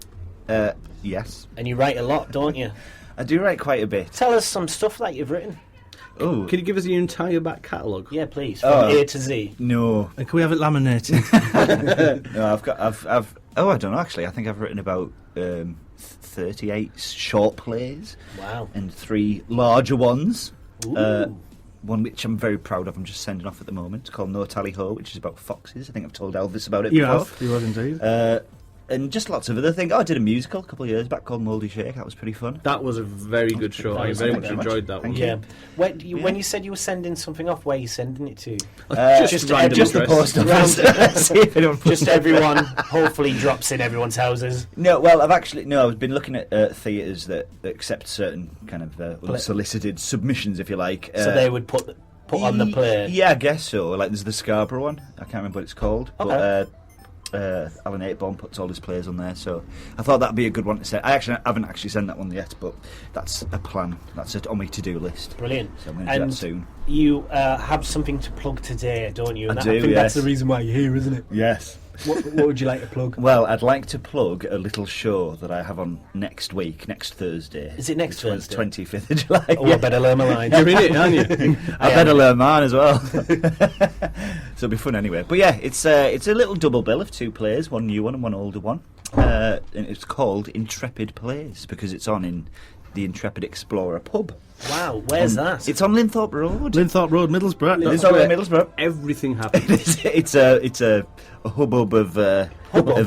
Yes. And you write a lot, don't you? I do write quite a bit. Tell us some stuff that you've written. Oh. Can you give us your entire back catalogue? Yeah, please. From A to Z. No. Can we have it laminated? No, I've I don't know actually. I think I've written about 38 short plays. Wow. And 3 larger ones. Ooh. One which I'm very proud of. I'm just sending off at the moment. It's called No Tally Ho, which is about foxes. I think I've told Elvis about it You before. have. You have indeed. And just lots of other things. Oh, I did a musical a couple of years back called Mouldy Shake. That was pretty fun. That was a very good show. I very much enjoyed that one. Thank you. Yeah. When you said you were sending something off, where are you sending it to? Just random just the address. post office. See if anyone Just everyone hopefully drops in everyone's houses. No, well, I've been looking at theatres that accept certain kind of unsolicited submissions, if you like. So they would put on the play. Yeah, I guess so. Like there's the Scarborough one. I can't remember what it's called. Okay. But Alan Eightbaum puts all his plays on there, so I thought that'd be a good one to send. I haven't actually sent that one yet, but that's a plan. That's on my to-do list. Brilliant. So I'm going to do that soon. You have something to plug today, don't you? And I do, think that's yes. the reason why you're here, isn't it? Yes. What would you like to plug? Well, I'd like to plug a little show that I have on next Thursday. Is it next Thursday? 25th of July. Oh, I better learn my lines. You're in it, aren't you? I better learn mine as well. So it'll be fun anyway. But yeah, it's a little double bill of 2 plays, one new one and one older one. And it's called Intrepid Plays because it's on in the Intrepid Explorer pub. Wow, where's that? It's on Linthorpe Road. Linthorpe Road, Middlesbrough. Middlesbrough. Everything happens. It's a hubbub of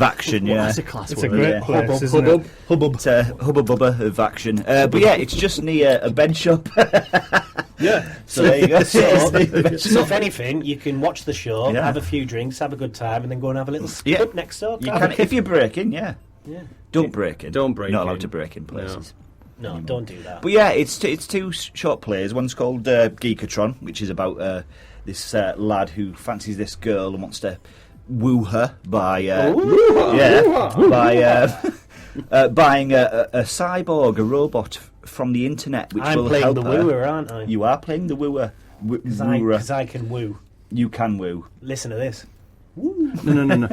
action. Yeah, that's a class It's word. a great Yeah. place, isn't it? hubbub. It's a hubba-bubba of action. But yeah, it's just near a bench shop. Yeah. So there you go. So if anything, you can watch the show, Yeah. have a few drinks, have a good time, and then go and have a little Yeah. pub next door. You can, if you break in, yeah. Yeah. Don't break in. Don't break You're not in. allowed to break in places. No, don't do that. But yeah, it's two short plays. One's called Gigatron, which is about this lad who fancies this girl and wants to woo her by buying a cyborg, a robot from the internet, which I'm will playing help the her. wooer, aren't I? You are playing the wooer. Because I can woo. You can woo. Listen to this. No.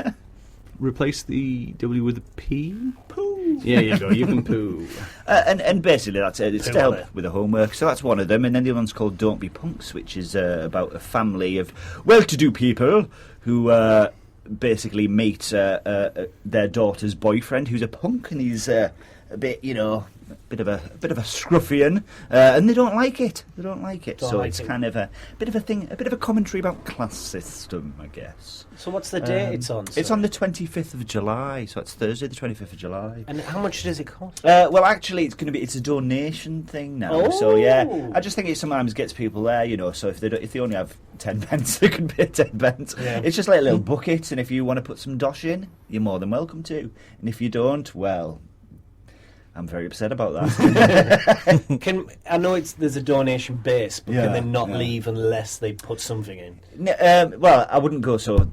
Replace the W with a P. Poo. Yeah, you go. You can poo. And basically that's it. It's Poo to help on it. with the homework. So that's one of them. And then the other one's called Don't Be Punks, which is about a family of well-to-do people who basically meet their daughter's boyfriend, who's a punk, and he's a bit, a bit of a scruffian, and they don't like it. So it's kind of a bit of a thing, a bit of a commentary about class system, I guess. So what's the date it's on? It's on the 25th of July, so it's Thursday, the 25th of July. And how much does it cost? Well, actually, it's a donation thing now. Oh. So yeah, I just think it sometimes gets people there, So if they only have 10 pence, they can pay 10 pence. Yeah. It's just like a little bucket, and if you want to put some dosh in, you're more than welcome to. And if you don't, well, I'm very upset about that. I know there's a donation base, but can they not Yeah. leave unless they put something in? Well, I wouldn't go so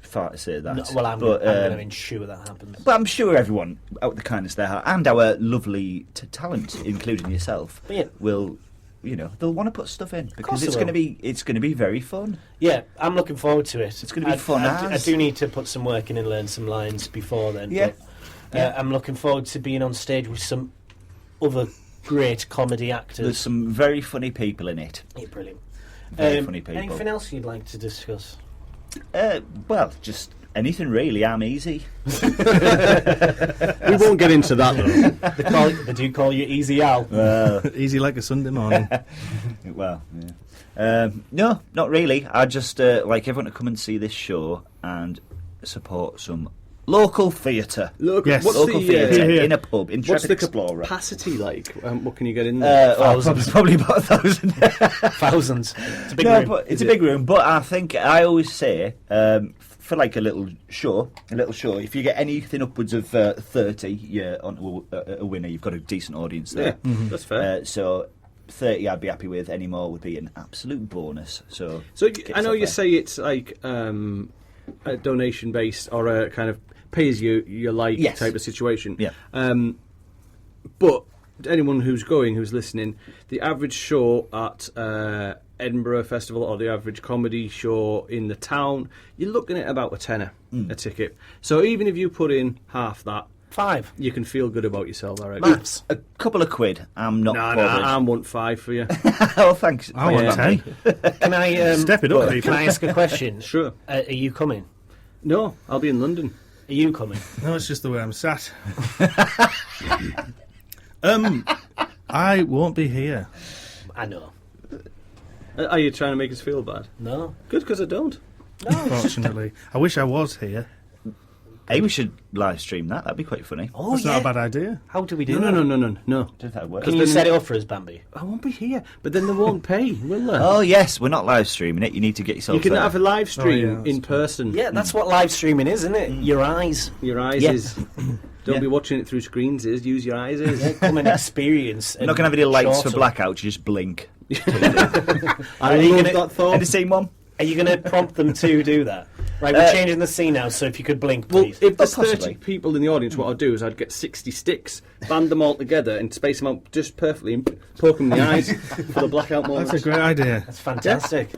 far to say that. No, well, I'm going to ensure that happens. But I'm sure everyone, out of the kindness of their heart, and our lovely talent, including yourself, will, they'll want to put stuff in because it's going to be very fun. Yeah, I'm looking forward to it. It's going to be fun. I do need to put some work in and learn some lines before then. Yeah. But, I'm looking forward to being on stage with some other great comedy actors. There's some very funny people in it. Yeah, brilliant. Very funny people. Anything else you'd like to discuss? Well, just anything really. I'm easy. We won't get into that though. They do call you Easy Al. Easy like a Sunday morning. Well, yeah. No, not really. I just like everyone to come and see this show and support some local theatre. Yes. Local theatre in a pub. In What's the Explorer. capacity like? What can you get in there? Probably about 1,000. Thousands. It's a big room. But it's a big room. But I think I always say for like a little show, if you get anything upwards of 30, you're on a winner. You've got a decent audience there. Yeah, that's fair. So 30 I'd be happy with. Any more would be an absolute bonus. So I know you say it's like a donation based or a kind of pay as you like type of situation. Yeah. But anyone who's listening, the average show at Edinburgh Festival or the average comedy show in the town, you're looking at about a tenner a ticket. So even if you put in half that, $5, you can feel good about yourself, I reckon. Maths. a couple of quid. I'm not bothered. I want $5 for you. Oh, thanks. I want 10. Can I Step it up, Can people. I ask a question? Sure. Are you coming? No, I'll be in London. Are you coming? No, it's just the way I'm sat. I won't be here. I know. Are you trying to make us feel bad? No. Good, because I don't. Unfortunately, I wish I was here. Hey, we should live stream that. That'd be quite funny. Oh, That's not a bad idea. How do we do No. that? No. Don't know if that works. Can you set it up for us, Bambi? I won't be here, but then they won't pay, will they? Oh yes, we're not live streaming it. You need to get yourself. You can there. have a live stream yeah, in person. Yeah, that's what live streaming is, isn't it? Your eyes. Your eyes Yeah. is. Don't be watching it through screens. Use your eyes. Yeah, come and experience. We're not going to have any lights for blackout. You just blink. I love that thought. Any scene one? Are you going to prompt them to do that? Right, we're changing the scene now, so if you could blink, Well, please. if there's possibly. 30 people in the audience, what I'd do is I'd get 60 sticks, band them all together, and space them out just perfectly, and poke them in the eyes for the blackout moments. That's a great idea. That's fantastic.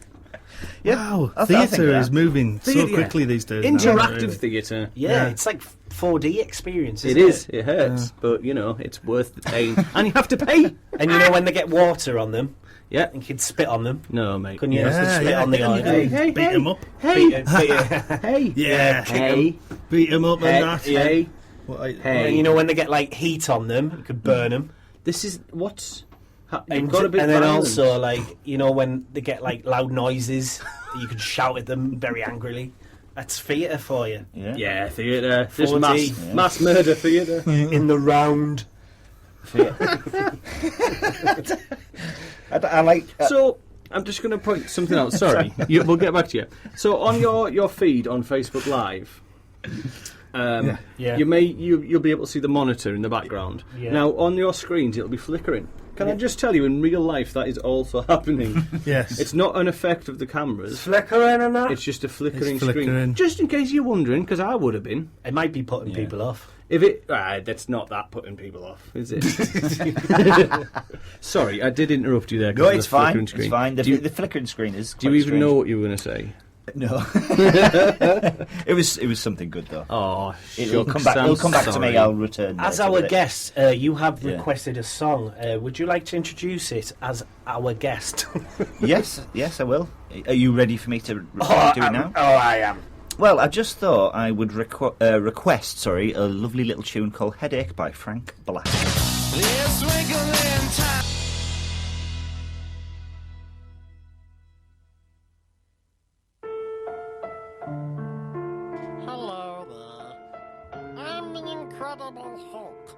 Wow, I think theatre that. is moving so Theatre. quickly these days. now, Interactive really. theatre. Yeah, it's like 4D experience, It isn't is. It hurts, but it's worth the pain, and you have to pay. And you know when they get water on them, Yeah. and kids spit on them, No, mate. couldn't you Yeah, just spit on the yeah, audience? yeah. Beat 'em up. Hey, Hey. Yeah, beat 'em up Hey, and that. yeah. What, And you know when they get like heat on them, you could burn them. This is what's. And, got a bit and then violent. also, like, you know, when they get like loud noises, you can shout at them very angrily. That's theatre for you. Yeah, theatre. Just 40. mass murder theatre. In the round. I like. So I'm just going to point something out. Sorry, we'll get back to you. So on your feed on Facebook Live, you'll be able to see the monitor in the background. Yeah. Now on your screens it'll be flickering. Can I just tell you, in real life that is also happening. Yes. It's not an effect of the cameras. Flickering and that? It's just a flickering It's flickering. screen. Just in case you're wondering, because I would have been. It might be putting people off. If it, that's not that putting people off, is it? Sorry, I did interrupt you there. No, it's the fine. flickering screen. It's fine. The flickering screen is. Do you even know what you were going to say? No. It was something good though. Oh, it'll come back. It'll come back to me. I'll return. As our guest, you have requested a song. Would you like to introduce it as our guest? Yes, I will. Are you ready for me to do it now? Oh, I am. Well, I just thought I would request, a lovely little tune called Headache by Frank Black. Hello there. I'm the Incredible Hulk,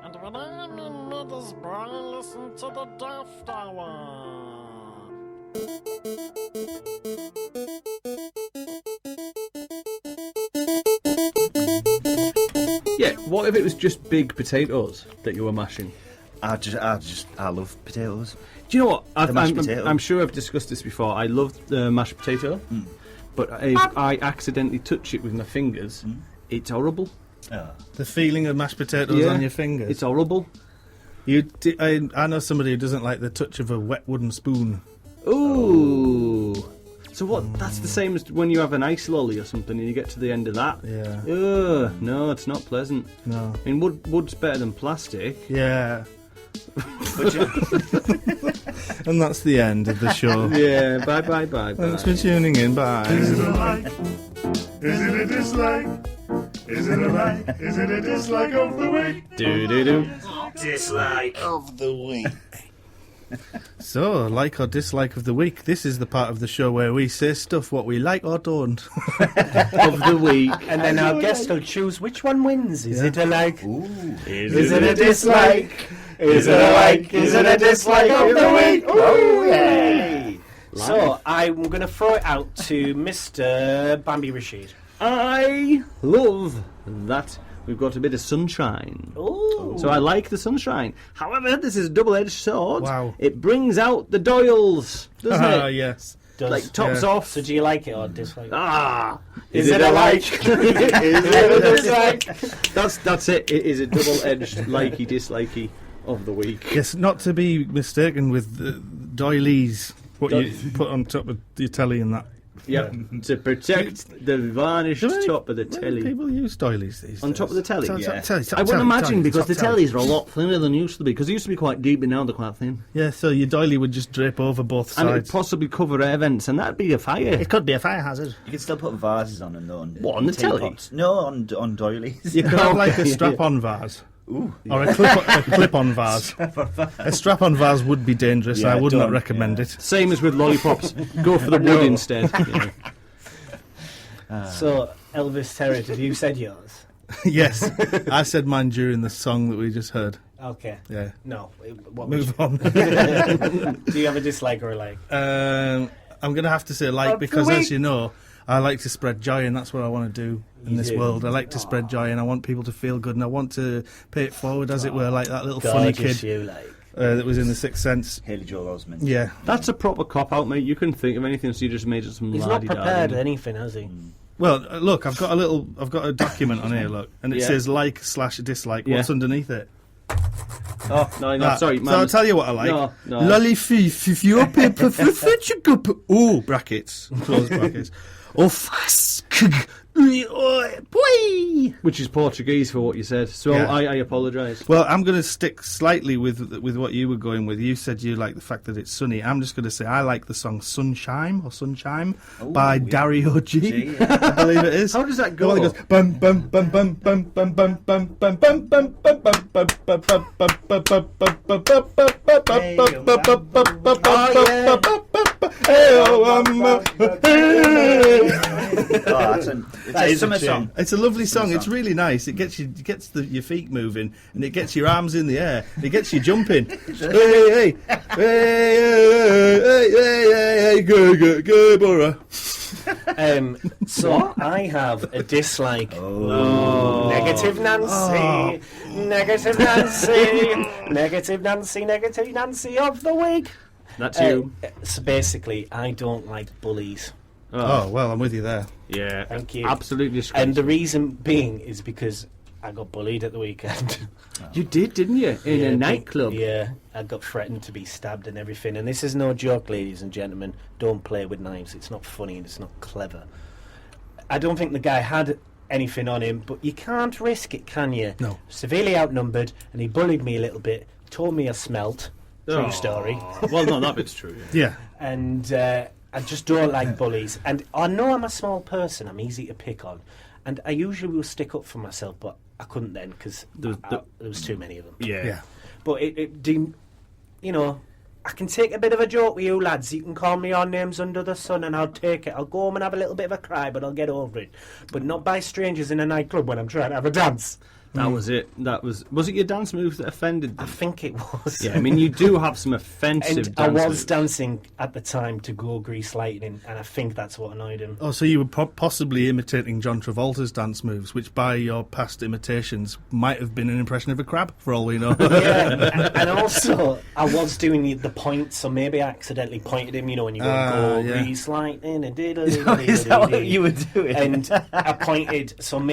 and when I'm in Middlesbrough, I listen to the Daft Hour. Yeah, what if it was just big potatoes that you were mashing? I love potatoes. Do you know what? Mashed potato. I'm sure I've discussed this before. I love the mashed potato, but if I accidentally touch it with my fingers, it's horrible. The feeling of mashed potatoes on your fingers. It's horrible. I know somebody who doesn't like the touch of a wet wooden spoon. Ooh. So what? That's the same as when you have an ice lolly or something and you get to the end of that. Yeah. No, it's not pleasant. No. I mean, wood's better than plastic. Yeah. And that's the end of the show. Yeah, bye. Thanks for tuning in. Bye. Is it a like? Is it a dislike? Is it a like? Is it a dislike of the week? Do. Dislike of the week. So, like or dislike of the week. This is the part of the show where we say stuff what we like or don't of the week. And then our guest will choose which one wins. Is it a like? Ooh. Is it a dislike? Is it a like? Is it a dislike of the week? Ooh, yay! So, I'm going to throw it out to Mr. Bambi Rashid. I love that we've got a bit of sunshine. Ooh. So I like the sunshine. However, this is a double-edged sword. Wow. It brings out the doils, doesn't it? Yes. Like tops off. So do you like it or dislike it? Is it a like? Is it a dislike? That's it. It is a double-edged likey dislikey of the week. Yes, not to be mistaken with doilies, what you put on top of your telly and that. Yep, to protect the varnished top of the telly. People use doilies these days. On top of the telly? Telly, I would imagine because the telly. tellies are a lot thinner than used to be, because they used to be quite deep and now they're quite thin. Yeah, so your doily would just drape over both sides. And it would possibly cover air vents, and that'd be a fire. It could be a fire hazard. You can still put vases on them though. What, on the telly? Teapots. No, on doilies. You could have like a strap-on vase. Ooh. Or a clip-on vase. A strap-on vase would be dangerous. Yeah, I would not don't, recommend it. Same as with lollipops. Go for the wood instead. You know. So, Elvis Terrett, have you said yours? Yes. I said mine during the song that we just heard. Okay. Yeah. No. Move on. Do you have a dislike or a like? I'm going to have to say like, because as you know, I like to spread joy, and that's what I want to do in this world. I like to spread joy, and I want people to feel good, and I want to pay it forward, as it were, like that little funny kid that was in The Sixth Sense. Haley Joel Osment. Yeah. That's a proper cop-out, mate. You couldn't think of anything, so you just made it some He's not prepared at anything, has he? Well, look, I've got a document on here, look, and it says like/dislike. What's underneath it? Oh, no, sorry, man. So I'll tell you what I like. No. Lolly fif, if you're paper for future good. Oh, brackets. Close brackets. Which is Portuguese for what you said. So Yeah. I apologise. Well, I'm going to stick slightly with what you were going with. You said you like the fact that it's sunny. I'm just going to say I like the song Sunshine by Dario G. I believe it is. How does that The one go? that goes bum bum bum bum bum bum bum bum bum bum bum bum bum bum bum bum bum bum bum It's a summer song. It's a lovely song. It's really nice. It gets your feet moving, and it gets your arms in the air. It gets you jumping. Hey, go, Borough. So I have a dislike. Negative Nancy, negative Nancy, negative Nancy, negative Nancy of the week. That's you. So basically, I don't like bullies. Oh, well, I'm with you there. Yeah. Thank you. Absolutely disgraceful. And the reason being is because I got bullied at the weekend. You did, didn't you? In a nightclub. Yeah, I got threatened to be stabbed and everything. And this is no joke, ladies and gentlemen. Don't play with knives. It's not funny and it's not clever. I don't think the guy had anything on him, but you can't risk it, can you? No. Severely outnumbered, and he bullied me a little bit. Told me I smelt. True story. Well, no, that bit's true. Yeah. And I just don't like bullies. And I know I'm a small person. I'm easy to pick on. And I usually will stick up for myself, but I couldn't then because there was too many of them. Yeah. But you know, I can take a bit of a joke with you lads. You can call me on names under the sun and I'll take it. I'll go home and have a little bit of a cry, but I'll get over it. But not by strangers in a nightclub when I'm trying to have a dance. That was it. Was it your dance moves that offended them? I think it was. Yeah, I mean, you do have some offensive And dance I was moves. dancing at the time to Go Grease Lightning, and I think that's what annoyed him. Oh, so you were possibly imitating John Travolta's dance moves, which by your past imitations might have been an impression of a crab, for all we know. Yeah, and also I was doing the point, so maybe I accidentally pointed him, you know, when you go Grease Lightning and Is that what you were doing? And I pointed to him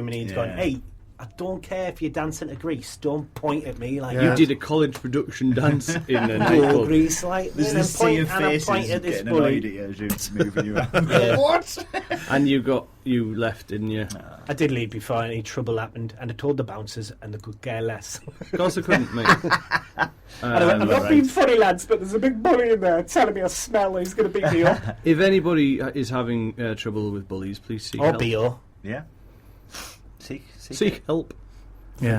and he'd gone, hey, I don't care if you're dancing to Grease, don't point at me like You that. did a college production dance in a Go nightclub. Grease Lightning There's this sea of faces at this getting annoyed bully. at you as you're moving you around. Yeah. What? And you left, didn't you? I did leave before any trouble happened, and I told the bouncers, and they could care less. Of course I couldn't, mate. And I went, I'm not being funny, lads, but there's a big bully in there telling me I smell. He's going to beat me up. If anybody is having trouble with bullies, please seek Or help. B.O. Yeah. Seek help.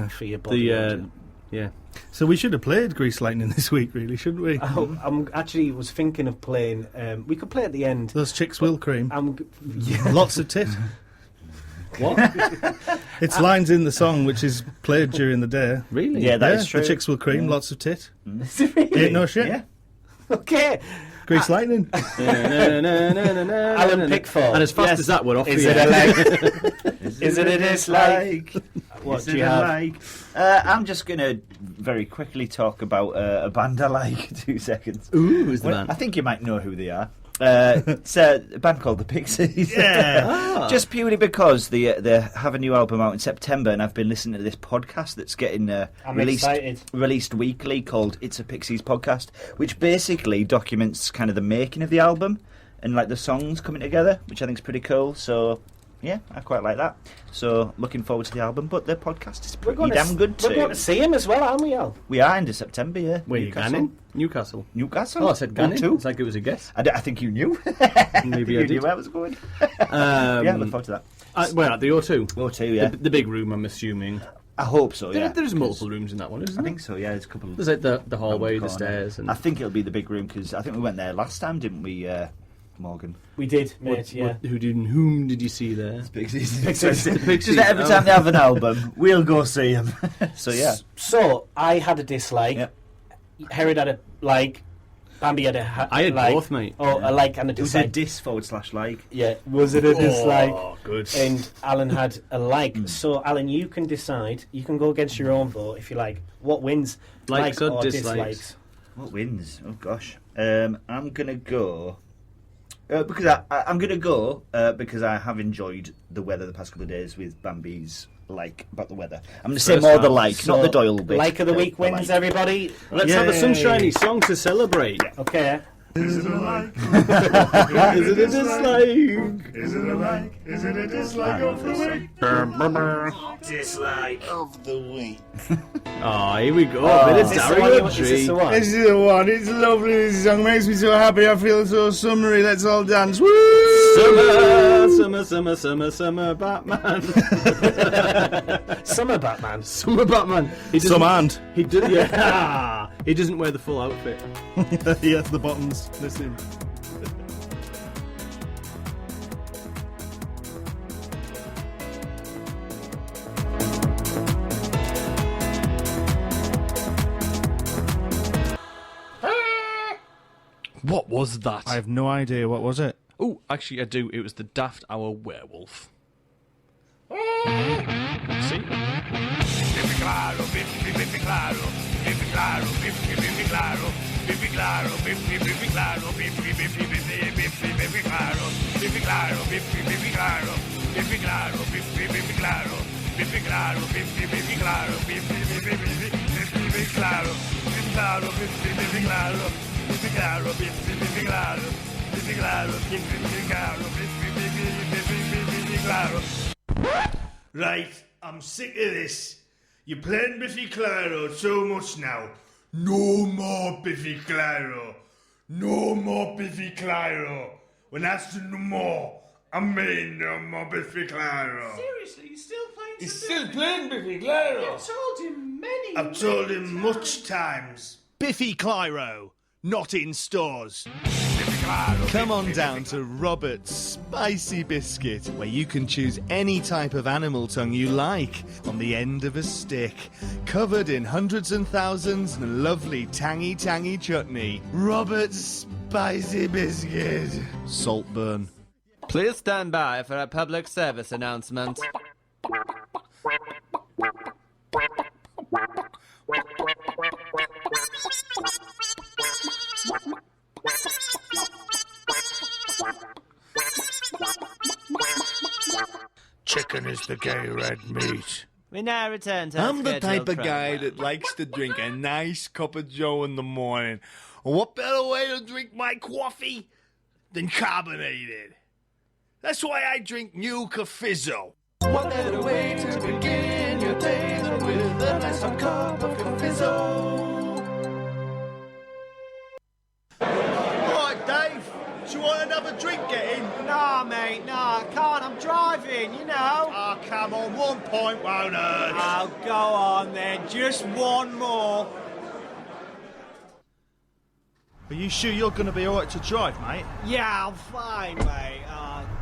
For your body. Yeah. So we should have played Grease Lightning this week, really, shouldn't we? I'm actually was thinking of playing. We could play at the end. Those chicks will cream. Yeah. Lots of tit. What? It's lines in the song which is played during the day. Really? Yeah, that is true. The chicks will cream, lots of tit. Is it really? Ain't no shit. Yeah. Okay. Grease Lightning. Alan Alan Pickthall. And as fast as that went off, Is it a like? Is it a dislike? What do you have? I'm just going to very quickly talk about a band I like. 2 seconds. Ooh, who's the band? I think you might know who they are. It's a band called the Pixies. Yeah. Just purely because they have a new album out in September, and I've been listening to this podcast that's getting released weekly called It's a Pixies Podcast, which basically documents kind of the making of the album and like the songs coming together, which I think is pretty cool. So yeah, I quite like that. So looking forward to the album, but the podcast is pretty damn good too. We're going to see him as well, aren't we, Al? We are into September, yeah. Where you going? Newcastle. Newcastle? Oh, I said Gannon. too. It's like it was a guess. I think you knew. Maybe you I did. knew where I was going. Yeah, look forward to that. Where at the O2? O2, yeah. The big room, I'm assuming. I hope so, yeah. There's multiple rooms in that one, isn't there? I think so, yeah. There's a couple. There's like the hallway, the stairs. And I think it'll be the big room because I think we went there last time, didn't we, Morgan? We did, mate, yeah. Whom did you see there? Pixies. Pixies. Just every time they have an album, we'll go see them. So, yeah. So, I had a dislike. Yep. Herod had a like. Bambi had a I had like. both, mate. Oh, a like and a dislike. It was a dis/like. Yeah, was it a dislike? Oh, good. And Alan had a like. So, Alan, you can decide. You can go against your own vote if you like. What wins? Likes or dislikes? dislikes? What wins? Oh, gosh. I'm going to go... because I'm going to go because I have enjoyed the weather the past couple of days with Bambi's like about the weather. I'm going to say more the like, so not the Doyle bit. Like of the week wins, everybody. Let's have a sunshiny song to celebrate. Okay. Is it a like? Is it a dislike? Is it a like? Is it a dislike of the week? Dislike of the week. Oh, here we go. Bit of Darry This is the one. It's lovely. This song makes me so happy. I feel so summery. Let's all dance. Woo! Summer, Batman. Summer Batman. Summer Batman. Some hand. He did, yeah. He doesn't wear the full outfit. Yeah, the bottoms. Listen. What was that? I have no idea. What was it? Oh, actually, I do. It was the Daft Hour werewolf. See? Biffi claro, biffi claro, biffi claro, biffi claro, biffi claro, biffi claro, biffi claro, biffi claro, biffi claro, biffi claro, biffi claro, biffi claro, biffi claro, biffi claro, claro, biffi claro, biffi claro, biffi claro, biffi claro, biffi claro. Right, I'm sick of this. You're playing Biffy Clyro so much now. No more Biffy Clyro. No more Biffy Clyro. When I said no more, I mean no more Biffy Clyro. Seriously, he's still playing He's still playing Biffy Clyro. You've told him many I've told him much times. Biffy Clyro, not in stores. Come on down to Robert's Spicy Biscuit, where you can choose any type of animal tongue you like on the end of a stick, covered in hundreds and thousands and lovely tangy chutney. Robert's Spicy Biscuit. Saltburn. Please stand by for a public service announcement. Chicken is the gay red meat. We now return to our I'm the scheduled type of guy program. that likes to drink a nice cup of joe in the morning. And what better way to drink my coffee than carbonated? That's why I drink Nuka Fizzo. What better way to begin your day than with a nice hot cup of Fizzo? Alright, Dave. Do you want another drink getting? Nah, mate, nah, I can't. I'm driving, you know. Oh, come on. 1 point won't hurt. Oh, go on then. Just one more. Are you sure you're going to be alright to drive, mate? Yeah, I'm fine, mate.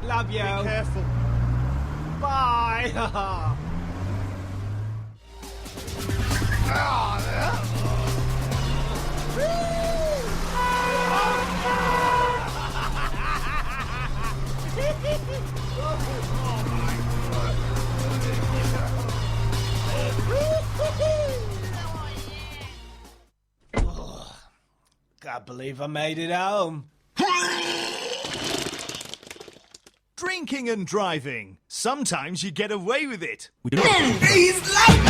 Love you. Be careful. Bye. Can't believe I made it home. Drinking and driving. Sometimes you get away with it. He's like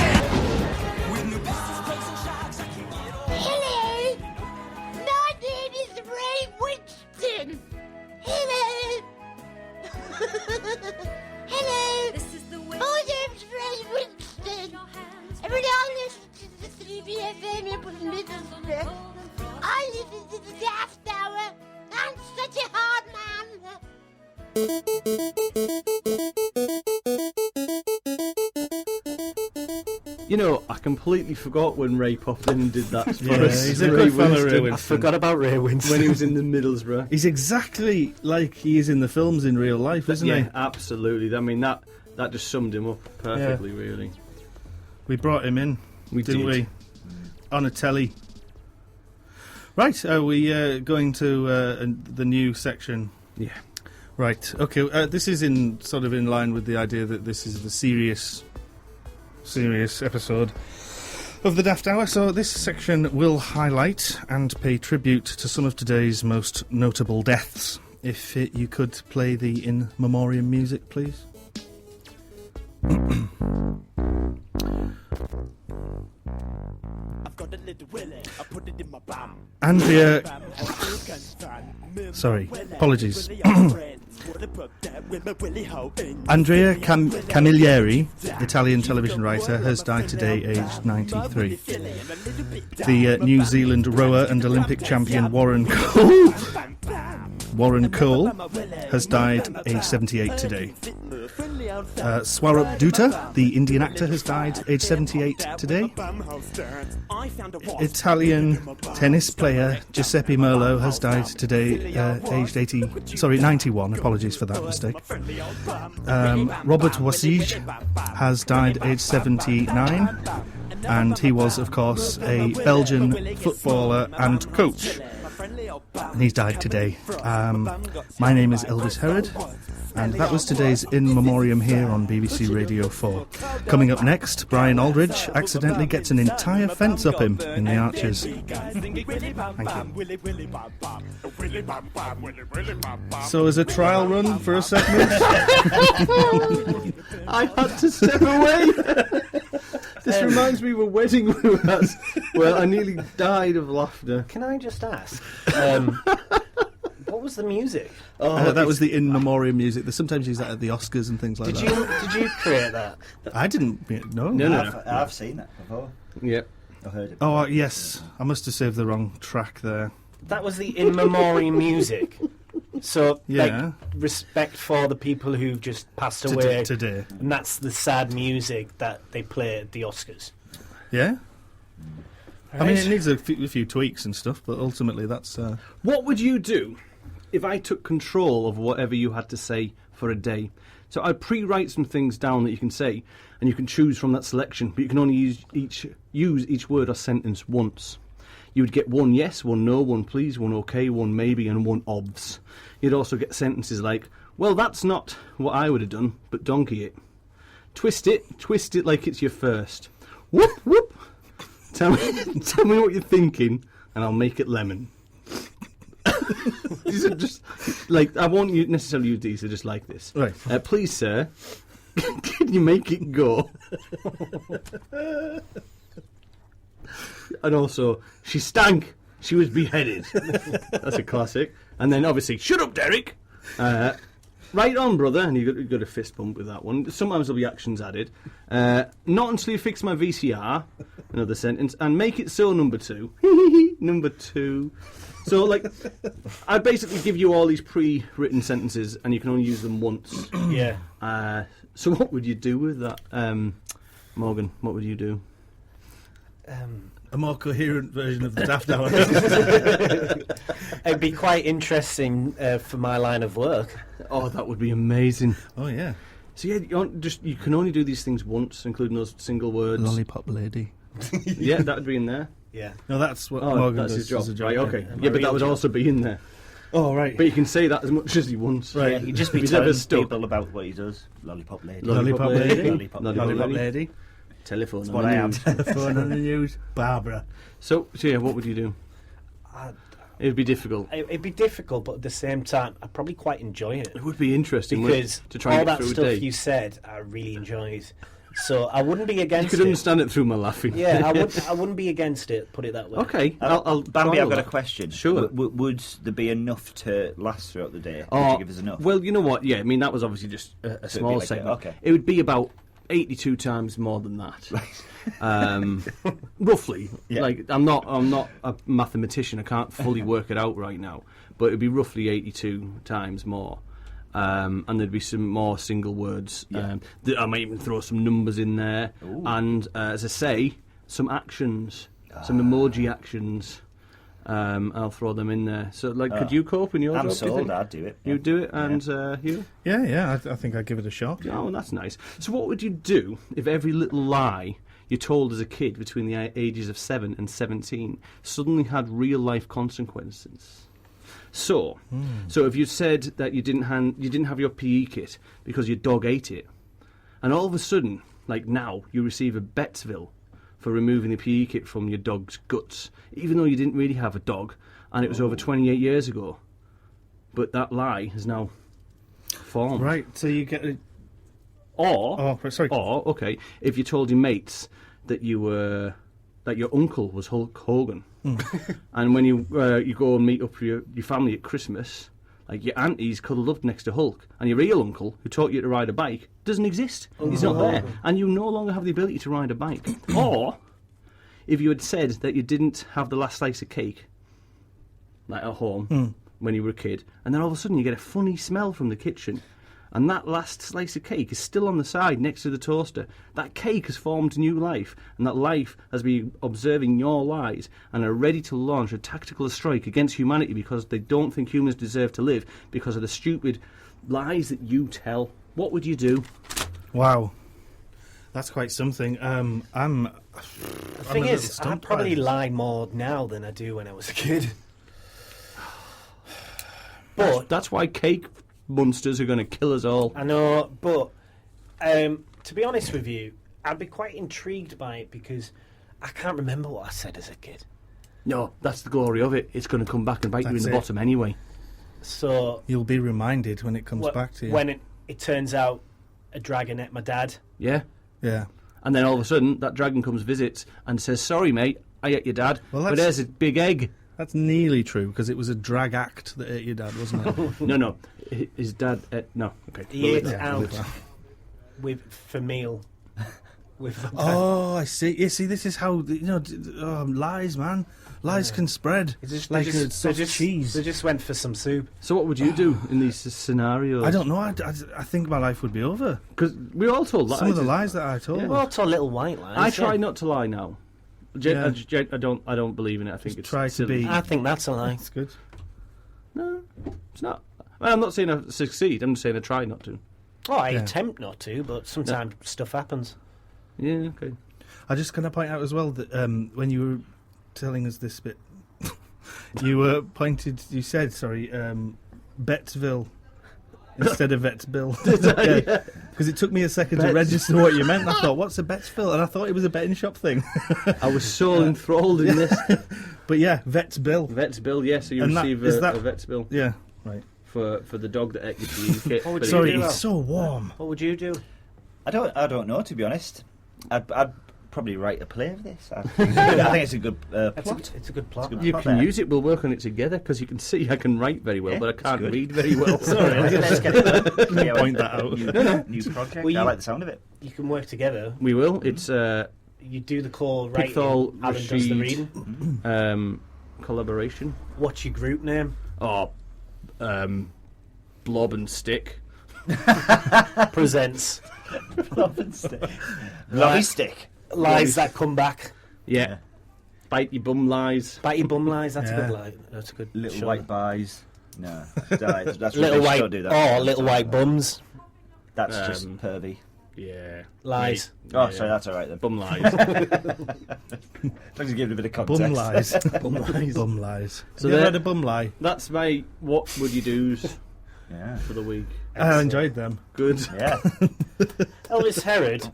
Hello, my name is Ray Winston. Hello. Hello. My name's Ray Winston. Every day I listen to the CVFM in Middlesbrough. I listen to the Daft Hour. I'm such a hard man. You know, I completely forgot when Ray popped in and did that for Yeah, us. he's a good fella, Ray Winston. I forgot about Ray Winston. When he was in the Middlesbrough. He's exactly like he is in the films in real life, isn't Yeah, he? absolutely. I mean, that just summed him up perfectly, really. We brought him in, didn't we? On a telly. Right, are we going to the new section? Yeah. Right, okay, this is in line with the idea that this is the serious episode of the Daft Hour, so this section will highlight and pay tribute to some of today's most notable deaths. If you could play the in memoriam music, please. I've got a Andrea... Sorry, apologies. Andrea Camilleri, Italian television writer, has died today, aged 93. The New Zealand rower and Olympic champion Warren Cole has died, aged 78 today. Swarup Dutta, the Indian actor, has died, aged 78 today. Italian tennis player Giuseppe Merlo has died today, aged 91. Apologies for that mistake. Robert Wasige has died, aged 79, and he was, of course, a Belgian footballer and coach. And he's died today. My name is Elvis Herod, and that was today's In Memoriam here on BBC Radio 4. Coming up next, Brian Aldridge accidentally gets an entire fence up him in the Archers. Thank you. So as a trial run for a segment... I had to step away. This reminds me of a wedding we were at. Well, I nearly died of laughter. Can I just ask, what was the music? That was the In Memoriam music. They sometimes use that at the Oscars and things like that. Did you create that? I didn't. No. I've seen that before. Yep. I heard it. Oh, yes. I must have saved the wrong track there. That was the In Memoriam music. So, yeah. Respect for the people who've just passed away today. And that's the sad music that they play at the Oscars. Yeah. Right. I mean, it needs a few tweaks and stuff, but ultimately that's... What would you do if I took control of whatever you had to say for a day? So I'd pre-write some things down that you can say, and you can choose from that selection, but you can only use each word or sentence once. You would get one yes, one no, one please, one okay, one maybe, and one obvs. You'd also get sentences like, well, that's not what I would have done, but donkey it. Twist it like it's your first. Whoop, whoop. Tell me what you're thinking, and I'll make it lemon. These are just, I won't necessarily use these, they're just like this. Right. Please, sir, can you make it go? And also, she stank. She was beheaded. That's a classic. And then, obviously, shut up, Derek. Right on, brother. And you got a fist bump with that one. Sometimes there'll be actions added. Not until you fix my VCR. Another sentence. And make it so, number 2. Number 2. So, I basically give you all these pre-written sentences, and you can only use them once. Yeah. So what would you do with that? Morgan, what would you do? A more coherent version of the Daft Hour. It'd be quite interesting for my line of work. Oh, that would be amazing. Oh, yeah. So, yeah, you can only do these things once, including those single words. Lollipop lady. Yeah, that would be in there. Yeah. No, that's what Morgan that's does. his job. Right, okay. Yeah, but that would also be in there. Oh, right. But you can say that as much as he wants. Right. Yeah, he'd just be telling people about what he does. Lollipop lady. Lollipop lady. Lollipop lady. Telephone. That's what I am. Telephone on the news. Barbara. So yeah, what would you do? It would be difficult. It'd be difficult, but at the same time, I'd probably quite enjoy it. It would be interesting because to try and all get that through a day. stuff you said, I really enjoyed. So I wouldn't be against it. You could understand it through my laughing. Yeah, I wouldn't be against it, put it that way. Okay. Bambi, I've got a question. Sure. Would there be enough to last throughout the day? Would you give us enough? Well, you know what? Yeah, I mean, that was obviously just a small segment. Okay. It would be about 82 times more than that. Roughly. Yeah. I'm not a mathematician. I can't fully work it out right now. But it would be roughly 82 times more. And there'd be some more single words. Yeah. I might even throw some numbers in there. Ooh. And, as I say, some actions, some emoji actions. I'll throw them in there. So, could you cope in your job? I'm sold. I'd do it. Yeah. You'd do it, and you? Yeah. I think I'd give it a shot. Oh, that's nice. So, what would you do if every little lie you told as a kid between the ages of 7 and 17 suddenly had real life consequences? So if you said that you didn't have your PE kit because your dog ate it, and all of a sudden, now, you receive a Bettsville for removing the PE kit from your dog's guts, even though you didn't really have a dog, and it was over 28 years ago. But that lie has now formed. Right, so you get a... Or, if you told your mates that you were that your uncle was Hulk Hogan. And when you go and meet up with your family at Christmas, like your auntie's cuddled up next to Hulk, and your real uncle, who taught you to ride a bike, doesn't exist. He's not there. And you no longer have the ability to ride a bike. Or, if you had said that you didn't have the last slice of cake, like at home, when you were a kid, and then all of a sudden you get a funny smell from the kitchen, and that last slice of cake is still on the side next to the toaster. That cake has formed new life, and that life has been observing your lies and are ready to launch a tactical strike against humanity because they don't think humans deserve to live because of the stupid lies that you tell. What would you do? Wow. That's quite something. The thing is, I probably lie more now than I do when I was a kid. But that's why cake monsters are going to kill us all. I know, but to be honest with you, I'd be quite intrigued by it because I can't remember what I said as a kid. No, that's the glory of it. It's going to come back and bite you in the bottom anyway. So you'll be reminded when it comes back to you. When it turns out a dragon ate my dad. Yeah. Yeah. And then all of a sudden, that dragon comes, visits, and says, "Sorry, mate, I ate your dad, but there's a big egg." That's nearly true, because it was a drag act that ate your dad, wasn't it? No. His dad... no, okay. He ate out for meal. I see. You see, this is how... lies, man. Lies can spread. Like a soft cheese. They just went for some soup. So what would you do in these scenarios? I don't know. I think my life would be over. Because we all told lies. Some of the lies that I told. We all told little white lies. I try not to lie now. I don't believe in it. I think it's try silly. to be. I think that's a lie. It's good. No, it's not. Well, I'm not saying I succeed. I'm just saying I try not to. Oh, I attempt not to, but sometimes stuff happens. Yeah, okay. I just going to point out as well that when you were telling us this bit, you said, Bettsville instead of Vettsville. Because it took me a second to register what you meant. I thought, what's a Bettsville? And I thought it was a betting shop thing. I was so enthralled in this. But yeah, Vettsville. Vettsville, yes. So you receive a Vettsville. Yeah, right. For the dog that ate you to the Sorry, it's so warm. What would you do? I don't know, to be honest. I'd probably write a play of this. I think it's a good plot. It's a good plot. You can use it. We'll work on it together because you can see I can write very well, but I can't read very well. Sorry, let's get it. Point that out. New project. I like the sound of it. You can work together. We will. It's you do the core writing. Pickthall, Alan does the reading. Collaboration. What's your group name? Oh, Blob and Stick presents. Blob and Stick. Blobby Stick. Lies that come back. Yeah. Bite your bum lies. Bite your bum lies. That's a good lie. That's a good. Little white buys. No, that's little white. Don't do that. Little white bums. That's just pervy. Yeah. Lies. Oh, sorry, that's all right then. Bum lies. As long as you give it a bit of context. Bum lies. Bum lies. Bum lies. So you ever had a bum lie? That's my what would you do's for the week. I enjoyed them. Good. Yeah. Elvis Herod,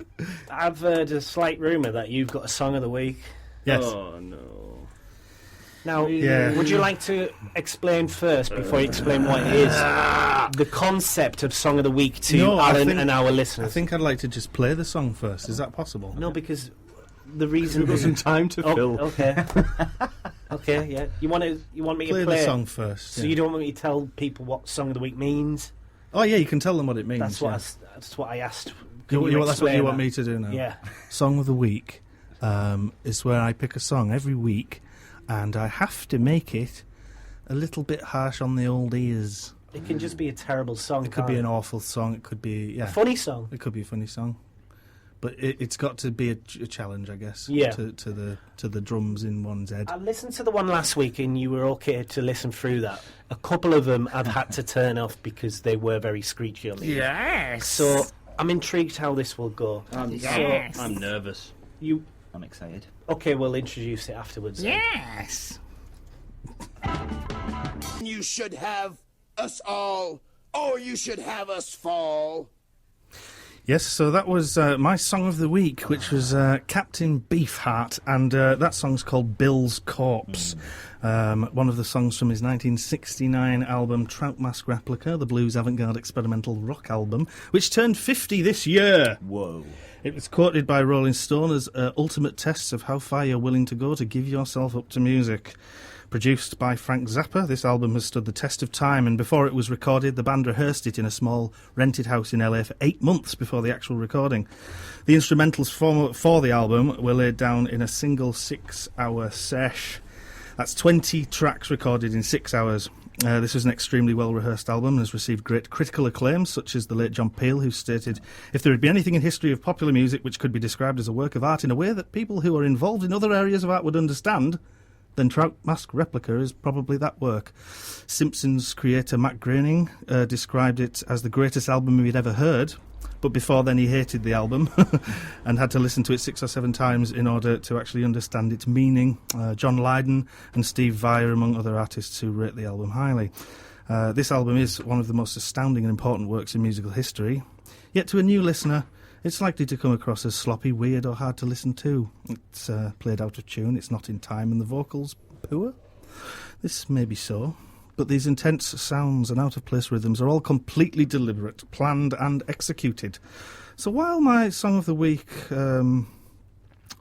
I've heard a slight rumour that you've got a song of the week. Yes. Oh no. Now, would you like to explain first, before you explain what it is, the concept of Song of the Week to Alan and our listeners? I think I'd like to just play the song first. Is that possible? No, because the reason... We've got some time to fill. Okay. Okay, yeah. You want me to play the song first? So you don't want me to tell people what Song of the Week means? Oh, yeah, you can tell them what it means. That's what I asked. That's what you want me to do now? Yeah. Song of the Week is where I pick a song every week, and I have to make it a little bit harsh on the old ears. It can just be a terrible song. It could be an awful song. It could be a funny song. It could be a funny song, but it's got to be a challenge, I guess. Yeah. To the drums in one's head. I listened to the one last week, and you were okay to listen through that. A couple of them I've had to turn off because they were very screechy on the ears. Yes. So I'm intrigued how this will go. I'm nervous. I'm excited. Okay, we'll introduce it afterwards. Yes. You should have us all, or you should have us fall. Yes, so that was my song of the week, which was Captain Beefheart, and that song's called Bill's Corpse. One of the songs from his 1969 album Trout Mask Replica, the blues avant-garde experimental rock album, which turned 50 this year. Whoa. It was quoted by Rolling Stone as ultimate tests of how far you're willing to go to give yourself up to music. Produced by Frank Zappa, this album has stood the test of time, and before it was recorded, the band rehearsed it in a small rented house in LA for 8 months before the actual recording. The instrumentals for the album were laid down in a single 6-hour sesh. That's 20 tracks recorded in 6 hours. This was an extremely well-rehearsed album and has received great critical acclaim, such as the late John Peel, who stated, "If there had been anything in history of popular music which could be described as a work of art in a way that people who are involved in other areas of art would understand, then Trout Mask Replica is probably that work." Simpsons creator Matt Groening described it as the greatest album he'd ever heard, but before then he hated the album and had to listen to it 6 or 7 times in order to actually understand its meaning. John Lydon and Steve Vai are among other artists who rate the album highly. This album is one of the most astounding and important works in musical history, yet to a new listener it's likely to come across as sloppy, weird or hard to listen to. It's played out of tune, it's not in time, and the vocals poor. This may be so, but these intense sounds and out-of-place rhythms are all completely deliberate, planned and executed. So while my song of the week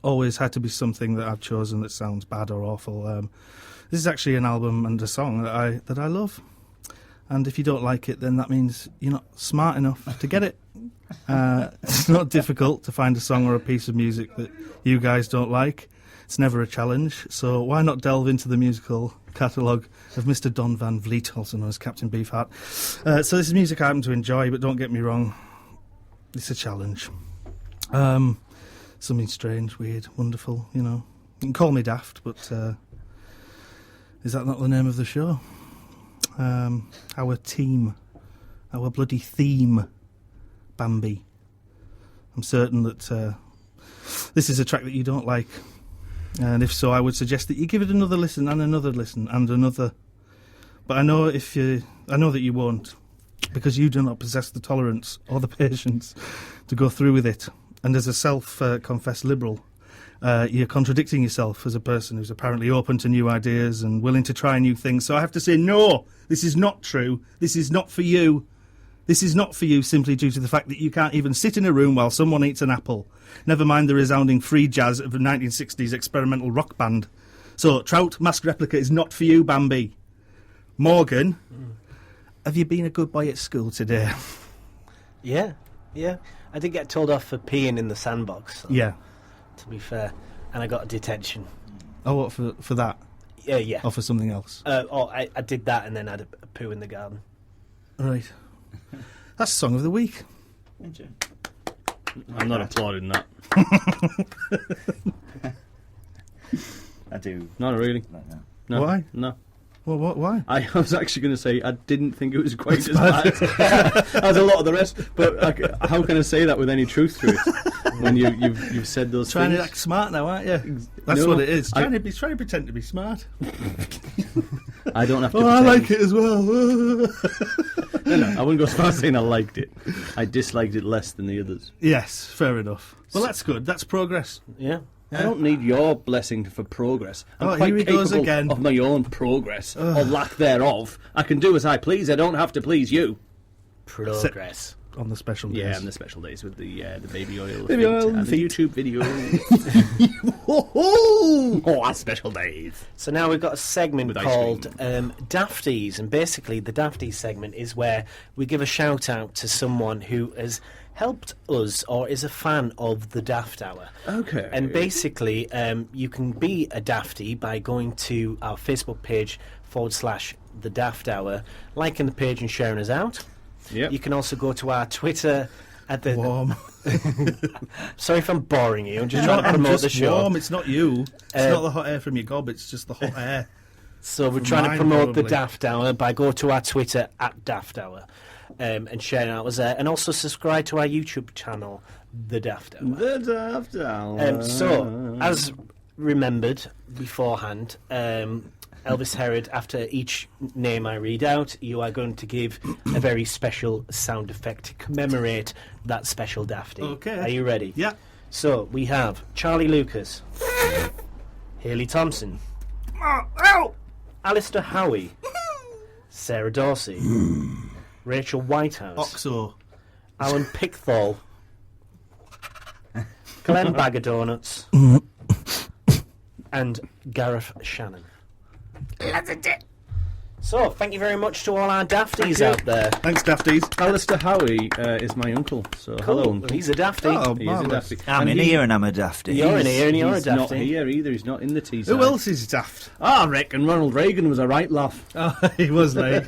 always had to be something that I've chosen that sounds bad or awful, this is actually an album and a song that I love. And if you don't like it, then that means you're not smart enough to get it. It's not difficult to find a song or a piece of music that you guys don't like. It's never a challenge, so why not delve into the musical catalogue of Mr. Don Van Vliet, also known as Captain Beefheart. So this is music I happen to enjoy, but don't get me wrong, it's a challenge. Something strange, weird, wonderful, you know. You can call me daft, but is that not the name of the show? Our team, our bloody theme, Bambi. I'm certain that this is a track that you don't like, and if so, I would suggest that you give it another listen and another listen and another. But I know that you won't, because you do not possess the tolerance or the patience to go through with it. And as a self-confessed liberal, you're contradicting yourself as a person who's apparently open to new ideas and willing to try new things. So I have to say, no, this is not true. This is not for you. This is not for you simply due to the fact that you can't even sit in a room while someone eats an apple. Never mind the resounding free jazz of a 1960s experimental rock band. So Trout Mask Replica is not for you, Bambi. Morgan, have you been a good boy at school today? Yeah. I did get told off for peeing in the sandbox. So. Yeah. To be fair, and I got a detention. Oh, what, for that? Yeah. Or for something else? I did that and then I had a poo in the garden. Right. That's Song of the Week. I'm not applauding that. I do. Not really. No. Why? No. Well, why? I was actually going to say I didn't think it was quite as bad as a lot of the rest, but how can I say that with any truth to it when you've said those trying things? To act smart now, aren't you? That's what it is. Trying to pretend to be smart. I don't have to. Oh, pretend. I like it as well. No, I wouldn't go as far as saying I liked it. I disliked it less than the others. Yes, fair enough. Well, that's good. That's progress. Yeah. I don't need your blessing for progress. I'm here he goes again. Of my own progress, or lack thereoof. I can do as I please. I don't have to please you. Progress. On the special days. Yeah, on the special days with the baby oil. Baby oil and the YouTube video. Our special days. So now we've got a segment called Dafties, and basically the Dafties segment is where we give a shout out to someone who has helped us or is a fan of the Daft Hour. Okay. And basically, you can be a Dafty by going to our Facebook page /The Daft Hour, liking the page and sharing us out. Yep. You can also go to our Twitter at the... Warm. Sorry if I'm boring you. I'm just trying to promote the show. Warm. It's not you. It's not the hot air from your gob. It's just the hot air. So we're trying to promote the Daft Hour by go to our Twitter at Daft Hour. And sharing out was there, and also subscribe to our YouTube channel, The Daft Hour. The Daft Hour. So, as remembered beforehand, Elvis Herod, after each name I read out, you are going to give a very special sound effect to commemorate that special Dafty. Okay. Are you ready? Yeah. So, we have Charlie Lucas, Haley Thompson, Alistair Howie, Sarah Dorsey, Rachel Whitehouse, Oxo, Alan Pickthall, Glenn Bag of Donuts, and Gareth Shannon. So, thank you very much to all our Dafties out there. Thanks, Dafties. Alistair Howie is my uncle, so hello, uncle. He's a Dafty. Oh, He is a Dafty. I'm in here and I'm a Dafty. You're in here and you're a He's not Dafty. here either, he's not in the Teesside. Who else is daft? I reckon Ronald Reagan was a right laugh. Oh, he was like.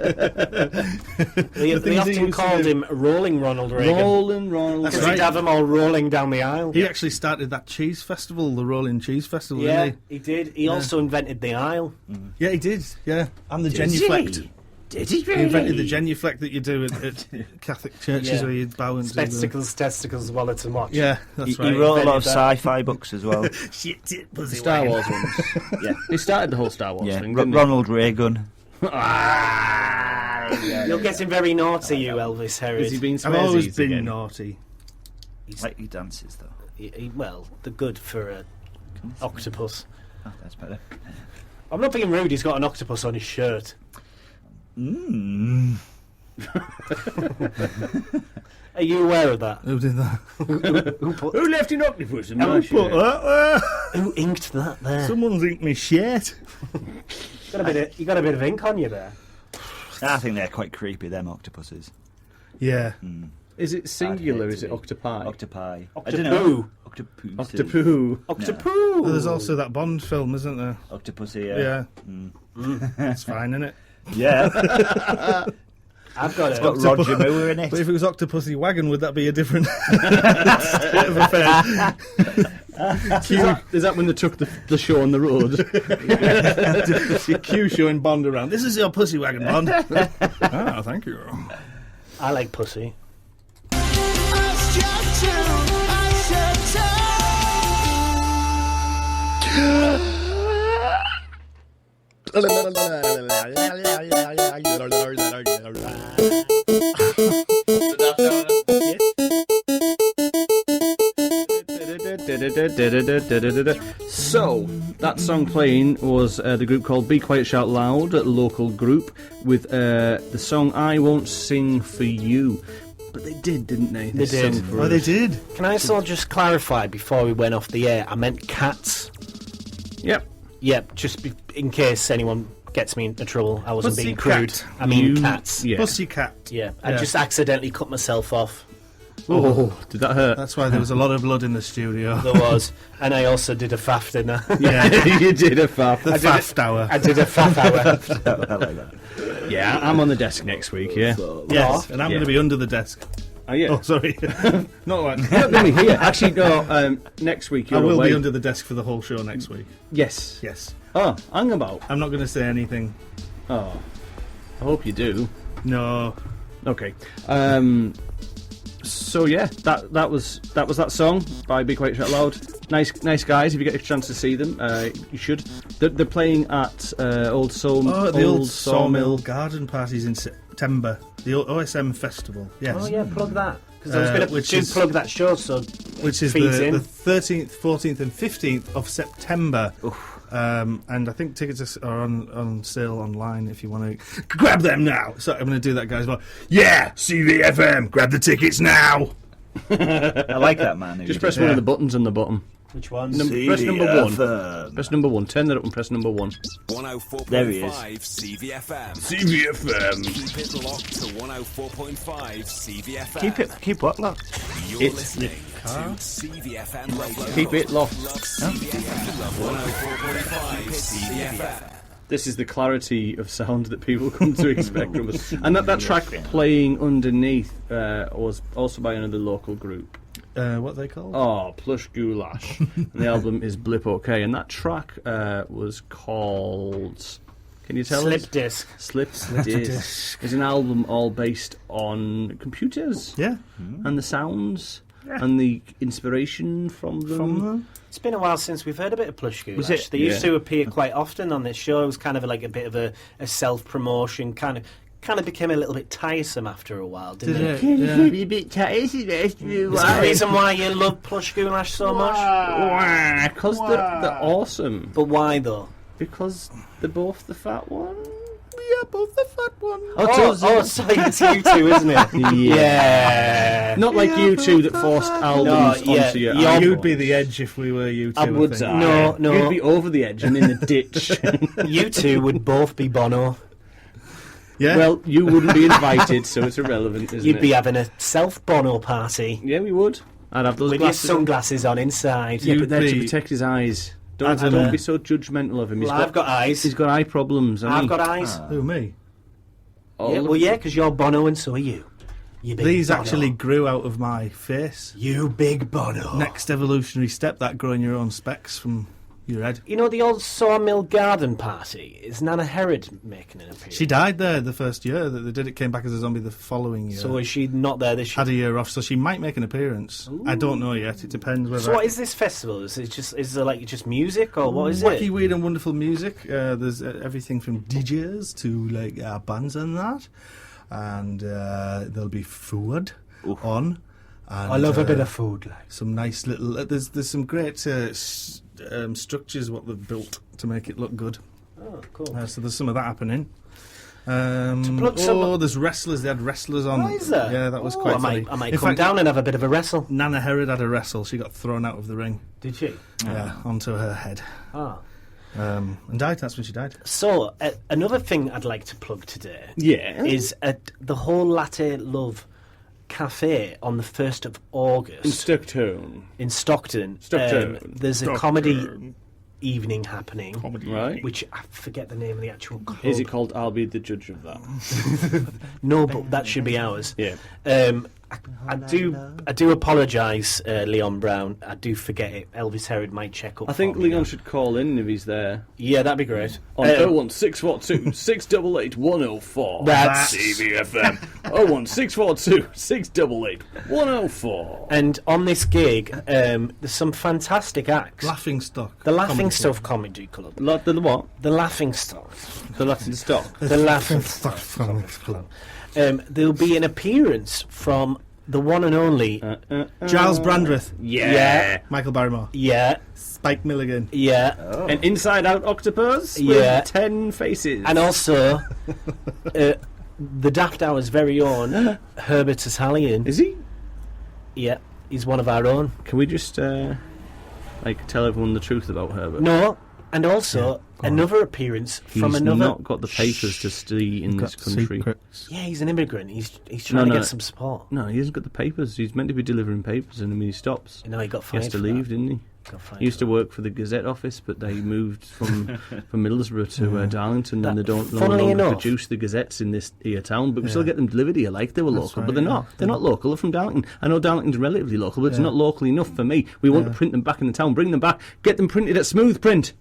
They often called him Rolling Ronald Reagan. Rolling Ronald That's Because right. he'd have them all rolling down the aisle. He actually started that cheese festival, the Rolling Cheese Festival, Yeah, didn't he did. He also invented the aisle. he? Yeah, he did. Yeah, and the Did genuflect. he? Did he He really? invented the genuflect that you do at Catholic churches Yeah. where you bow and do the- Spectacles, testicles, wallets and watch. Yeah, that's He right. wrote a lot of Invented that. sci-fi books as well. Shit, it was The Star Wars ones. Yeah. He started the whole Star Wars Yeah, thing, didn't Ronald Reagan. You're getting very naughty, you Elvis he? Herod. Has he been I've always Swayze's been again? naughty. Like he dances though. Well, they're good for an octopus. Oh, that's better. I'm not being rude, he's got an octopus on his shirt. Mm. Are you aware of that? Who did that? Who left an octopus in Who my put shirt? that there? Who inked that there? Someone's inked me shit. You got a bit of ink on you there. I think they're quite creepy, them octopuses. Yeah. Is it singular? Is it octopi? Octopi. I Octopoo. don't know. Octopus. Octopoo. Octopoo. Well, there's also that Bond film, isn't there? Octopussy, Yeah. yeah. It's fine, isn't it? Yeah. I've got It's it. got Roger Moore in it. But if it was Octopussy Wagon, would that be a different state of affairs? Is that when they took the show on the road? Q showing Bond around. This is your pussy wagon, Bond. Ah, thank you. I like pussy. So, that song playing was the group called Be Quiet Shout Loud, a local group, with the song I Won't Sing For You. But they did, didn't they? They did. Oh, they did. Can I also just clarify before we went off the air? I meant cats. Yep. Yep, just in case anyone gets me into trouble. I wasn't being Pussycat. crude. I mean You- cats. Yeah. Pussycat. Yeah, I Yeah. just accidentally cut myself off. Oh, did that hurt? That's why there was a lot of blood in the studio. There was. And I also did a faff dinner. Yeah. You did a faff. The Daft Hour. I did a faff hour. I like that. Yeah, I'm on the desk next week, yeah. Yes, and I'm Yeah. going to be under the desk. Oh, yeah. Oh, sorry. Not like You're not going to be here. Actually, no, next week I you're will away. be under the desk for the whole show next week. Yes. Yes. Oh, hang about. I'm not going to say anything. Oh, I hope you do. No. Okay. So yeah, that was that song by Be Quiet Shout Loud. Nice guys. If you get a chance to see them, you should. They're playing at The old Sawmill Garden Parties in September. The OSM Festival. Yes. Oh yeah, plug that. Because I was going which to is- plug that show, so Which is feeds the in. 13th, 14th, and 15th of September. And I think tickets are on sale online if you want to grab them now. So I'm going to do that, guys. Well, yeah, CVFM, grab the tickets now. I like that, man. Just press one of the buttons on the bottom. Which one? Press number one. Press number one. Turn that up and press number one. 104.5 There he is. CVFM. CVFM. Keep it locked to 104.5 CVFM. Keep what locked? You're It's listening to CVFM Radio. Keep it locked. Love CVFM. Love 104.5 CVFM. This is the clarity of sound that people come to expect from us. And that track playing underneath was also by another local group. What are they called? Oh, Plush Goulash. And the album is Blip OK. And that track was called... Can you tell Slip us? Disc. Slip Disc. It's an album all based on computers. Yeah. And the sounds and the inspiration from them. It's been a while since we've heard a bit of Plush Goulash. Was it? They used to appear quite often on this show. It was kind of like a bit of a self-promotion, kind of became a little bit tiresome after a while, didn't it? A bit tiresome after a Is that the reason why you love Plush Goulash so much? Because they're awesome. But why, though? Because they're both the fat one. We are both the fat one. Sorry, it's you two, isn't it? Yeah. Not like you two that forced albums onto your You'd album. be the edge if we were you two. I would. No. You'd be over the edge and in the ditch. You two would both be Bono. Yeah. Well, you wouldn't be invited, so it's irrelevant, isn't You'd it? be having a self-Bono party. Yeah, we would. I'd have those with glasses your sunglasses on inside. Yeah, but they're to protect his eyes. Don't be so judgmental of him. I've got eyes. He's got eye problems. I've got eyes. Who, me? Because you're Bono and so are you. You big These Bono. actually grew out of my face. You big Bono. Next evolutionary step, that growing your own specs from your head. You know the old Sawmill Garden Party? Is Nana Herod making an appearance? She died there the first year that they did it, came back as a zombie the following year. So is she not there this year? Had a year off, so she might make an appearance. Ooh. I don't know yet. It depends whether. So what is this festival? Is there like just music or what is wacky, it? weird, and wonderful music. There's everything from DJs to like bands and that, and there'll be food on. And, I love a bit of food. Like. Some nice little. There's some great structures what they've built to make it look good. Oh, cool. So there's some of that happening. There's wrestlers. They had wrestlers on. Oh, is there? Yeah, that was quite funny. I might come down and have a bit of a wrestle. Nana Herod had a wrestle. She got thrown out of the ring. Did she? Yeah, onto her head. Ah. And died. That's when she died. So another thing I'd like to plug today. Yeah. Is the whole Latte Love Cafe on the 1st of August. In Stockton. There's a comedy evening happening. Right. Which I forget the name of the actual club. Is it called I'll Be the Judge of That? No, but that should be ours. Yeah. I do apologise, Leon Brown. I do forget it. Elvis Herod might check up. I think Leon should call in if he's there. Yeah, that'd be great. On 01642 688 104. That's CVFM. 01642 688 104. And on this gig, there's some fantastic acts. Laughing Stock. The Laughing Stuff Comedy Club. The what? The Laughing Stuff. The Laughing Stock. The Laughing Stuff Comedy Club. There'll be an appearance from the one and only Giles Brandreth. Yeah. Michael Barrymore. Yeah. Spike Milligan. Yeah. Oh. An inside-out octopus Yeah. with 10 faces. And also, the Daft Hour's very own Herbert Italian. Is he? Yeah, he's one of our own. Can we just tell everyone the truth about Herbert? No, and also another appearance from another. He's not got the papers to stay in this country. Secrets. Yeah, he's an immigrant. He's trying to get some support. No, he hasn't got the papers. He's meant to be delivering papers, and he stops. No, he got He fired. has to for leave, that. didn't he? He used to work for the Gazette office, but they moved from Middlesbrough to Darlington, and they don't no funnily longer enough- produce the Gazettes in this here town. But we still get them delivered here, like they were local, but they're not. They're not local. They're from Darlington. I know Darlington's relatively local, but it's not local enough for me. We want to print them back in the town. Bring them back. Get them printed at Smooth Print.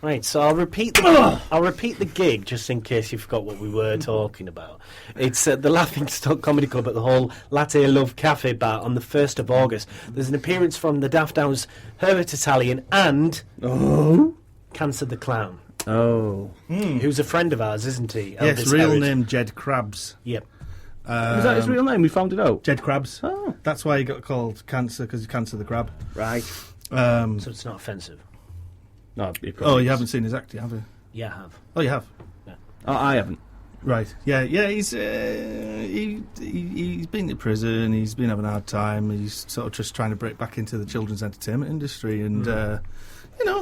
Right, so I'll repeat the gig just in case you forgot what we were talking about. It's at the Laughing Stock Comedy Club at the whole Latte Love Cafe Bar on the 1st of August. There's an appearance from the Daft Hour's Herbert Italian and Cancer the Clown. Oh. Who's a friend of ours, isn't he? Yes, Elvis real Herod. name Jed Krabs. Yep. Was that his real name? We found it out. Jed Krabs. Oh. That's why he got called Cancer, because he Cancer the Crab. Right. So it's not offensive. No, you haven't seen his acting, have you? Yeah, I have. Oh, you have? Yeah. Oh, I haven't. Right. Yeah. He's he's been to prison. He's been having a hard time. He's sort of just trying to break back into the children's entertainment industry, and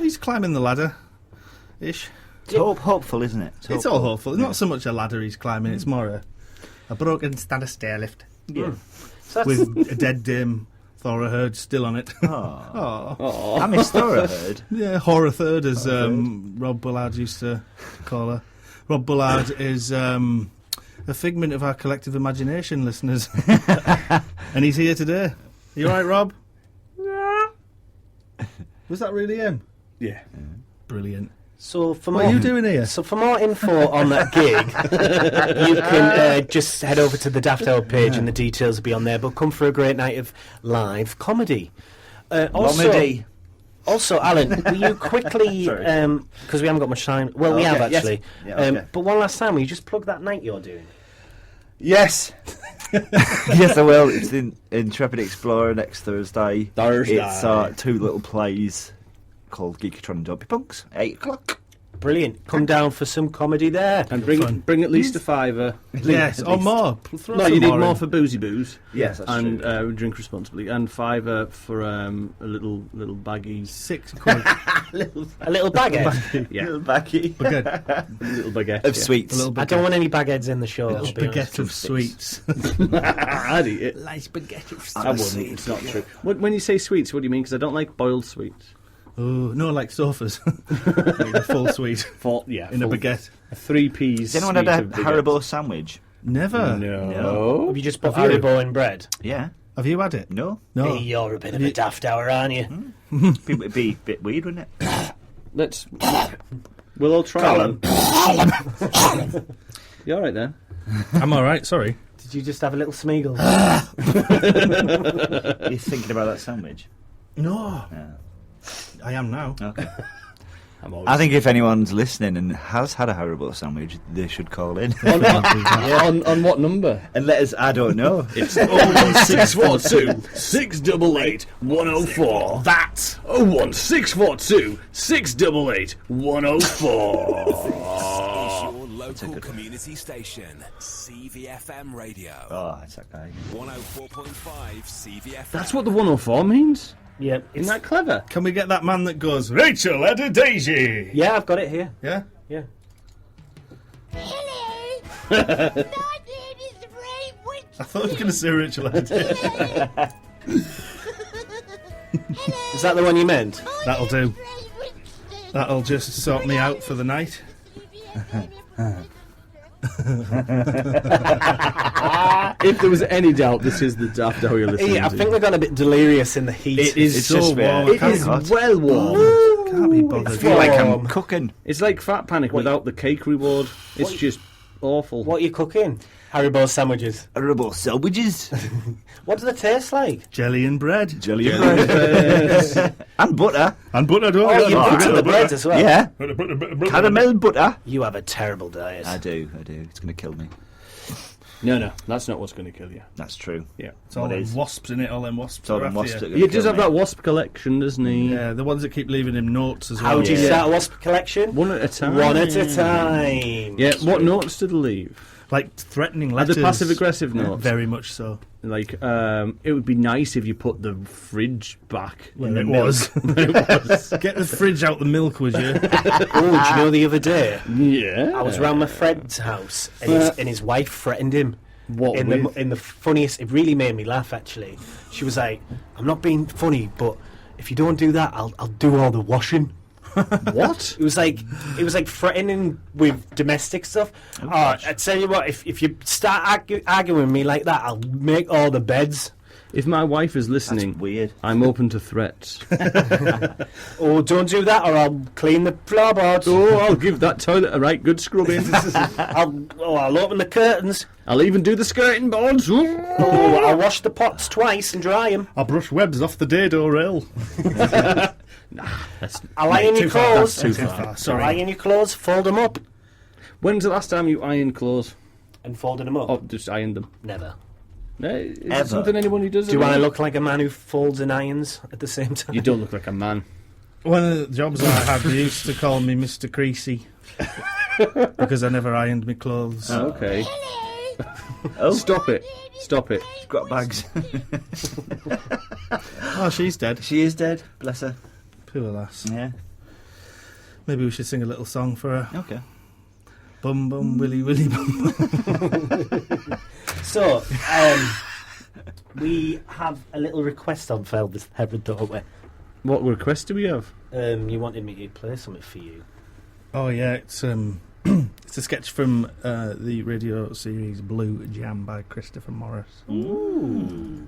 he's climbing the ladder, ish. It's hopeful, isn't it? It's all hopeful. It's not so much a ladder he's climbing. It's more a broken stand of stair lift. Yeah. So with a dead Dame Thora Hurd still on it. I miss Thora Hurd. Yeah, Horror Third, as Rob Bullard used to call her. Rob Bullard is a figment of our collective imagination, listeners. And he's here today. You all right, Rob? Yeah. Was that really him? Yeah. Brilliant. So for What more, are you doing here? So for more info on that gig, you can just head over to the Daft Hour page and the details will be on there. But come for a great night of live comedy. Also, Alan, will you quickly, because we haven't got much time. Well, we have actually. Yes. Yeah, okay. But one last time, will you just plug that night you're doing? Yes. Yes, I will. It's in Intrepid Explorer next Thursday. It's 2 little plays called Gigatron and Don't Be Punks, 8 o'clock. Brilliant. Come down for some comedy there. And bring at least a $5. Yes, or more. No, you need more for boozy booze. Yes, that's and true. Drink responsibly. And $5 for a little baggie. £6. A little baguette. Yeah. Little baggie. Baguette. A little baguette Of sweets. I don't want any baguettes in the show. A little baguette of sweets. I'd eat it. Nice baguette of sweets. I wouldn't. It's not true. When you say sweets, what do you mean? Because I don't like boiled sweets. Oh, no, like sofas. Like a full sweet. In a baguette. A 3Ps. Has anyone had a Haribo sandwich? Never. No. Have you just put Haribo in bread? Yeah. Have you had it? No. No. Hey, you're a bit of a daft hour, aren't you? It'd be a bit weird, wouldn't it? We'll all try one. You alright then? I'm alright, sorry. Did you just have a little smeagol? You're thinking about that sandwich? No. I am now. Okay. I think if anyone's listening and has had a Haribo sandwich, they should call in. On what number? And let us, I don't know. It's 01642 688 104. That's 01642 688 104. Your local community station, CVFM Radio. Oh, that's that guy. 104.5 CVFM. That's what the 104 means? Yeah. Isn't that clever? Can we get that man that goes, Rachel, add a daisy? Yeah, I've got it here. Yeah? Yeah. Hello. My name is Ray Witch. I thought I was going to say Rachel, add a daisy. Is that the one you meant? That'll do. That'll just sort me out for the night. If there was any doubt, this is the Daft Hour you're listening Yeah, I to. think we've gone a bit delirious in the heat. It is It's so just warm. been- It is well warm. Can't be bothered. I feel like I'm cooking. It's like Fat Panic without the cake reward. It's just awful. What are you cooking? Haribo sandwiches. Haribo sandwiches. What do they taste like? Jelly and bread. Jelly and bread. And butter. And butter, don't Oh, forget you the butter the bread as well? Yeah. Butter. Caramel butter. You have a terrible diet. I do. It's going to kill me. No, that's not what's going to kill you. That's true. Yeah. It's all them wasps in it, all them wasps. It's all are them after wasps you. that are He gonna does kill have me. that wasp collection, doesn't he? Yeah, the ones that keep leaving him notes as well. How do you Yeah. start a wasp collection? One at a time. One at a time. Yeah, what notes did they leave? Like threatening Are letters. the passive-aggressive notes? Very much so. Like, it would be nice if you put the fridge back. When in it the was. milk. When it was. Get the fridge out the milk, would you? Oh, do you know the other day? Yeah. I was round my friend's house and his wife threatened him. What In the funniest, it really made me laugh actually. She was like, "I'm not being funny, but if you don't do that, I'll do all the washing." What? It was like threatening with domestic stuff. I tell you what, if you start arguing with me like that, I'll make all the beds. If my wife is listening, That's weird. I'm open to threats. Oh, don't do that, or I'll clean the floorboards. Oh, I'll give that toilet a right good scrubbing. I'll open the curtains. I'll even do the skirting boards. Oh, I'll wash the pots twice and dry them. I'll brush webs off the dado rail. I'll iron your clothes. That's too far. Sorry. I'll iron your clothes, fold them up, When's the last time you ironed clothes? and folded them up. Oh, just ironed them. Never. No, is it Ever. something anyone who does? Do I around? look like a man who folds and irons at the same time? You don't look like a man. One of the jobs I had, they used to call me Mr. Creasy. Because I never ironed my clothes. Oh, okay. Oh, Stop it. Stop it. she's got bags. Oh, she's dead. She is dead. Bless her. Poor lass. Yeah. Maybe we should sing a little song for her. Okay. Bum bum willy willy bum bum. So, we have a little request on file this Herod, don't we? What request do we have? You wanted me to play something for you. Oh yeah, it's it's a sketch from the radio series Blue Jam by Christopher Morris. Ooh.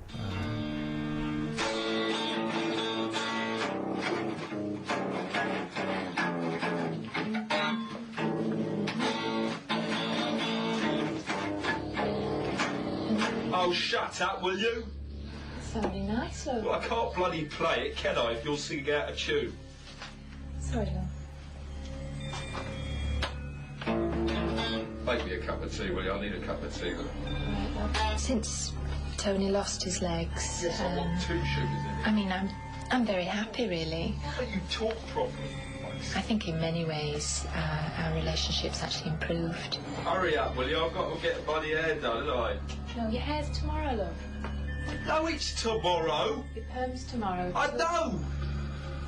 Oh, shut up, will you? Sounding nice, love. Well, I can't bloody play it, can I, if you're singing out of tune? Sorry, love. Make me a cup of tea, will you? I need a cup of tea. Since Tony lost his legs, Yes, I want 2 sugars in it. I mean, I'm very happy, really. But you talk properly. I think in many ways our relationship's actually improved. Hurry up, will you? I've got to get a bloody hair done, haven't I? No, your hair's tomorrow, love. No, it's tomorrow. Your perm's tomorrow. I know.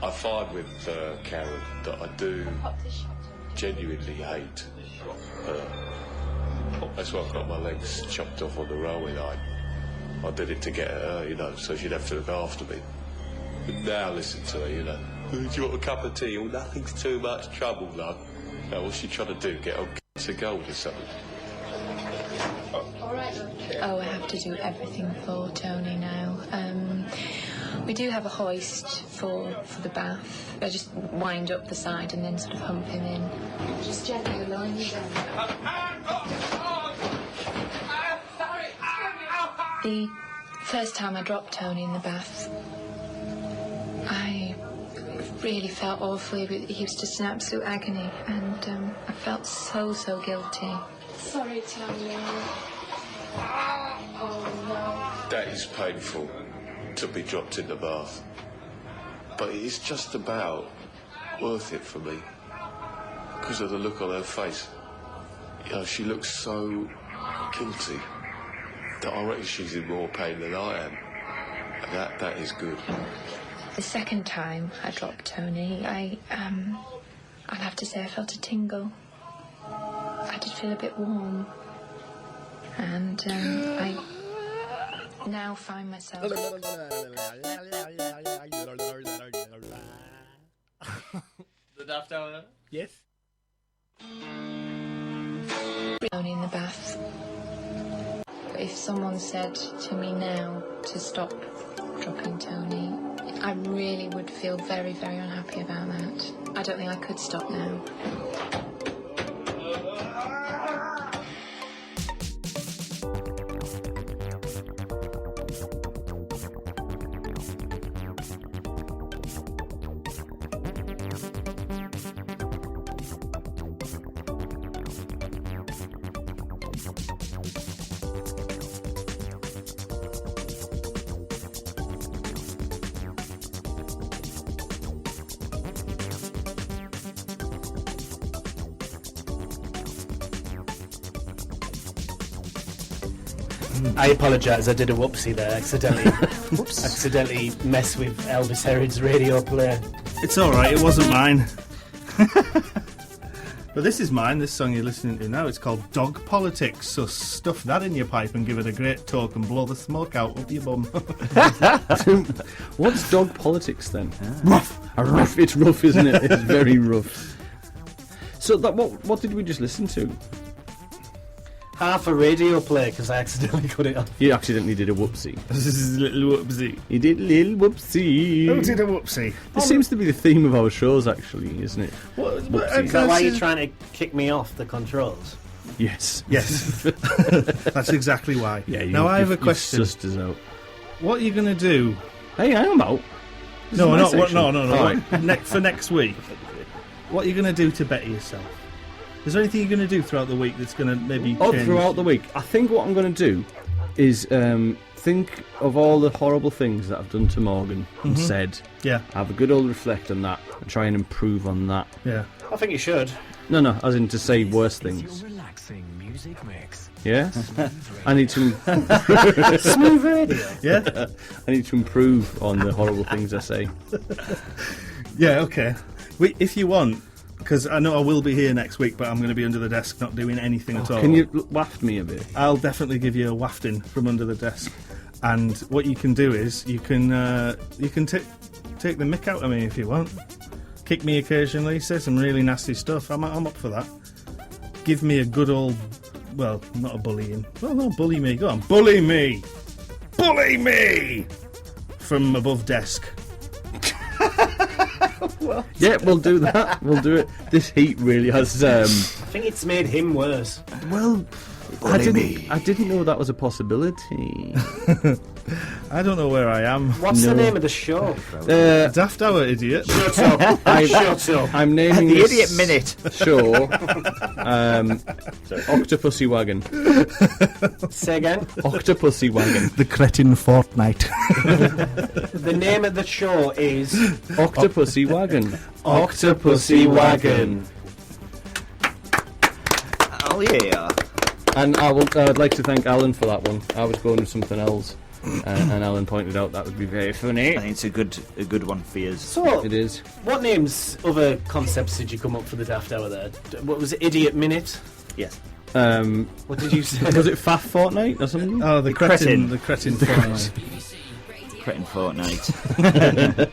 I find with Karen that I do genuinely hate her. That's why I've got my legs chopped off on the railway line. I did it to get her, you know, so she'd have to look after me. But now listen to her, you know. Do you want a cup of tea? Oh, nothing's too much trouble, love. Now, what's she trying to do? Get on to gold or something? All right, love. Oh, I have to do everything for Tony now. We do have a hoist for the bath. I just wind up the side and then sort of hump him in. Just gently line you down. The first time I dropped Tony in the bath, I really felt awful. He was just in absolute agony, and I felt so guilty. Sorry, Tony. Oh, no. That is painful, to be dropped in the bath. But it is just about worth it for me, because of the look on her face. You know, she looks so guilty that I reckon she's in more pain than I am. And that is good. The second time I dropped Tony, I'd have to say I felt a tingle. I did feel a bit warm. And I now find myself... The Daft Hour? Yes. Tony in the bath. If someone said to me now to stop dropping Tony, I really would feel very unhappy about that. I don't think I could stop now. I apologise, I did a whoopsie there, accidentally. Accidentally mess with Elvis Herod's radio player. It's alright, it wasn't mine. But this is mine, this song you're listening to now. It's called Dog Politics, so stuff that in your pipe and give it a great talk and blow the smoke out up your bum. What's Dog Politics then? Rough! Rough, it's rough, isn't it? It's very rough. So what did we just listen to? Half a radio play, because I accidentally cut it off. You accidentally did a whoopsie. This is a little whoopsie. You did a little whoopsie. Who did a whoopsie? This seems to be the theme of our shows, actually, isn't it? Is that why you're trying to kick me off the controls? Yes. Yes. That's exactly why. Yeah, now I have a question. Sussed us out. What are you going to do? Hey, I'm out. No. Right. For next week, what are you going to do to better yourself? Is there anything you're going to do throughout the week that's going to maybe change? Throughout the week? I think what I'm going to do is think of all the horrible things that I've done to Morgan and said. Yeah. Have a good old reflect on that and try and improve on that. Yeah. I think you should. No, as in to say worse things. Your relaxing music mix. Yeah? I need to... Smooth radio. Yeah? I need to improve on the horrible things I say. Yeah, okay. If you want... Because I know I will be here next week, but I'm going to be under the desk not doing anything at all. Can you waft me a bit? I'll definitely give you a wafting from under the desk. And what you can do is you can take the mick out of me if you want. Kick me occasionally, say some really nasty stuff. I'm up for that. Give me a good old... Well, not a bullying. Well, no, bully me. Go on, bully me! Bully me! From above desk. Well, yeah, we'll do that. We'll do it. This heat really has... I think it's made him worse. Well, I didn't know that was a possibility. I don't know where I am. What's the name of the show? Daft Hour, idiot. Shut up. Shut up. I'm naming The this Idiot Minute. show Octopussy Wagon. Say again? Octopussy Wagon. The Cretin Fortnight. The name of the show is Octopussy Wagon. Octopussy Wagon. Oh, yeah. And I'd like to thank Alan for that one. I was going with something else, and Alan pointed out that would be very funny. I think it's a good one for you. So, It is. what names, other concepts did you come up for the Daft Hour there? What was it, Idiot Minute? Yes. What did you say? Was it Faff Fortnight or something? Oh, the Cretin Fortnight. Cretin Fortnight.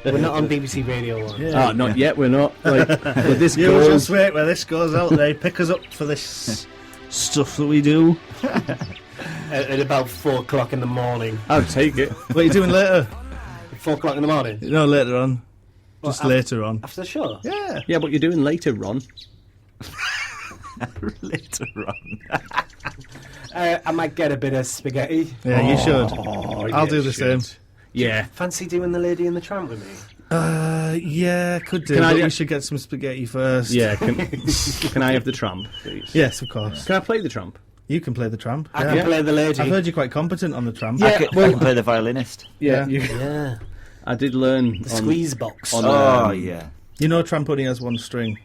We're not on BBC Radio 1. Yeah. Not yet, we're not. Like, but this You goes... just wait where this goes out. They pick us up for this stuff that we do. At about 4 o'clock in the morning. I'll take it. What are you doing later? 4 o'clock in the morning? No, later on. Just later on. After the show? Yeah. Yeah, what you're doing later, Ron. Later on. I might get a bit of spaghetti. Yeah, you should. I'll do the shit. same. Yeah. Fancy doing the Lady in the Tramp with me? Yeah, could do. Can I But do- we should get some spaghetti first. Yeah, can I have the tramp, please? Yes, of course. Can I play the tramp? You can play the tramp. I can play the lady. I've heard you're quite competent on the tramp. I can play the violinist. Yeah. Yeah. I did learn The squeeze box. Oh, yeah. You know tramp only has one string.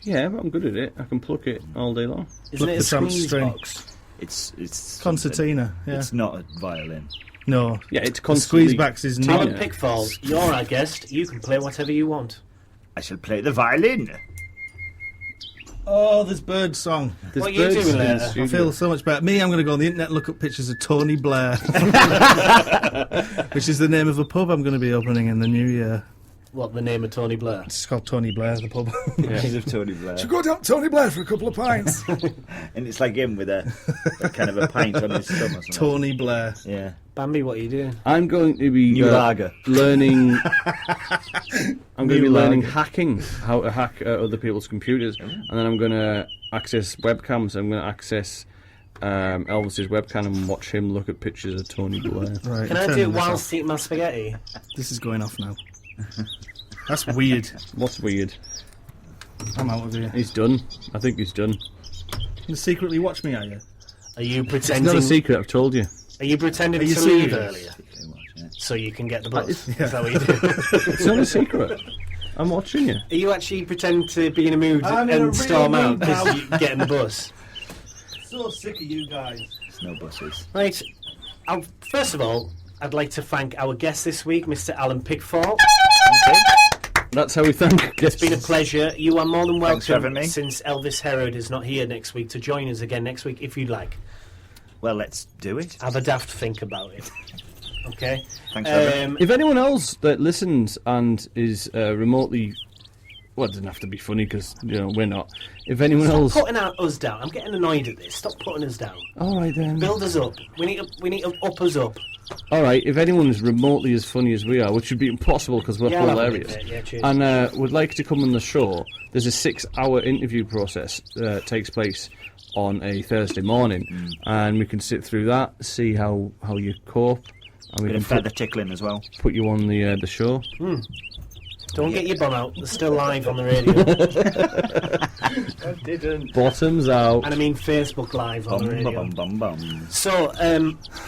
Yeah, but I'm good at it. I can pluck it all day long. Isn't it a the tramp squeeze string. box? It's Concertina. Yeah. It's not a violin. No. Yeah, it's The constantly... squeeze backs is Alan not. Pickthall, you're our guest. You can play whatever you want. I shall play the violin. Oh, there's Bird song. There's What are you birds doing in the later? studio. I feel so much better. Me, I'm going to go on the internet and look up pictures of Tony Blair, which is the name of a pub I'm going to be opening in the new year. What, the name of Tony Blair? It's called Tony Blair, the pub. Because of Tony Blair. Should go down to Tony Blair for a couple of pints. And it's like him with a kind of a pint on his stomach. or something. Tony Blair. Yeah. Bambi, what are you doing? I'm going to be New lager. learning. I'm going to New be learning lager. hacking, how to hack other people's computers, and then I'm going to access webcams. I'm going to access Elvis's webcam and watch him look at pictures of Tony Blair. Right, Can I turn do it this whilst off. eating my spaghetti? This is going off now. That's weird. What's weird? I'm out of here. He's done. I think he's done. You secretly watch me, are you? Are you It's pretending? not a secret. I've told you. Are you pretending Are you to leave serious? earlier so you can get the bus? Is yeah. that what you do? It's not a secret. I'm watching you. Are you actually pretending to be in a mood I'm in a and storm real out mood because now. you're getting the bus? So sick of you guys. There's no buses. Right. First of all, I'd like to thank our guest this week, Mr. Alan Pickthall. That's how we thank. It's been a pleasure. You are more than Thanks for welcome having me. since Elvis Herod is not here next week to join us again next week if you'd like. Well, let's do it. Have a daft think about it. Okay? Thanks for having me. If anyone else that listens and is remotely, well, it doesn't have to be funny because we're not. If anyone Stop else, putting us down. I'm getting annoyed at this. Stop putting us down. all right then. Build us up. We need to up us up. All right, if anyone is remotely as funny as we are, which would be impossible because we're Yeah, I'll have a hilarious, bit, yeah, cheers. and would like to come on the show, there's a 6-hour interview process takes place on a Thursday morning, and we can sit through that, see how you cope, and we Bit can of feather tickling as well. put you on the show. Don't get your bum out. They're still live on the radio. I didn't. Bottoms out. And I mean Facebook Live on the radio. Bum. So,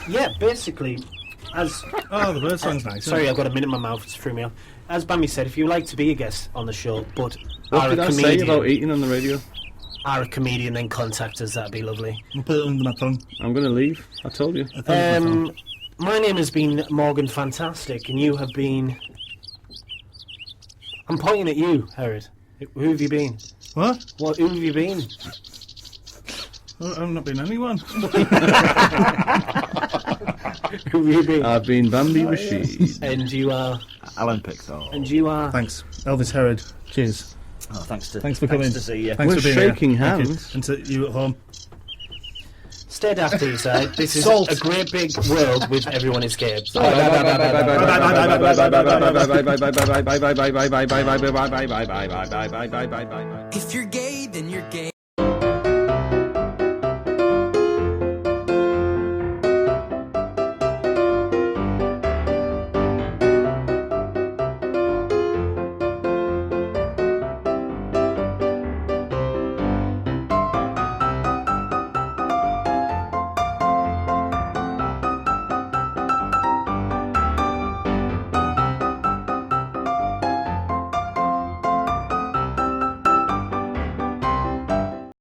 yeah, basically, as... Oh, the bird song's nice. Sorry, I've got a minute in my mouth. It's threw me off. As Bambi said, if you like to be a guest on the show, but What are did a I say comedian, about eating on the radio? are a comedian, then contact us. That'd be lovely. I'll put it under my tongue. I'm going to leave. I told you. My name has been Morgan Fantastic, and you have been... I'm pointing at you, Herod. Who have you been? What? Who have you been? I've not been anyone. Who have you been? I've been Bambi Rashid. And you are... Alan Pickthall. And you are... Thanks. Elvis Herod. Cheers. Oh, thanks for coming. Thanks to see you. Thanks We're for being shaking here. Thank you. hands. And to you at home. Stay daft to your side. This is Salt. a great big world with everyone escaped. If If you're gay, then you're gay.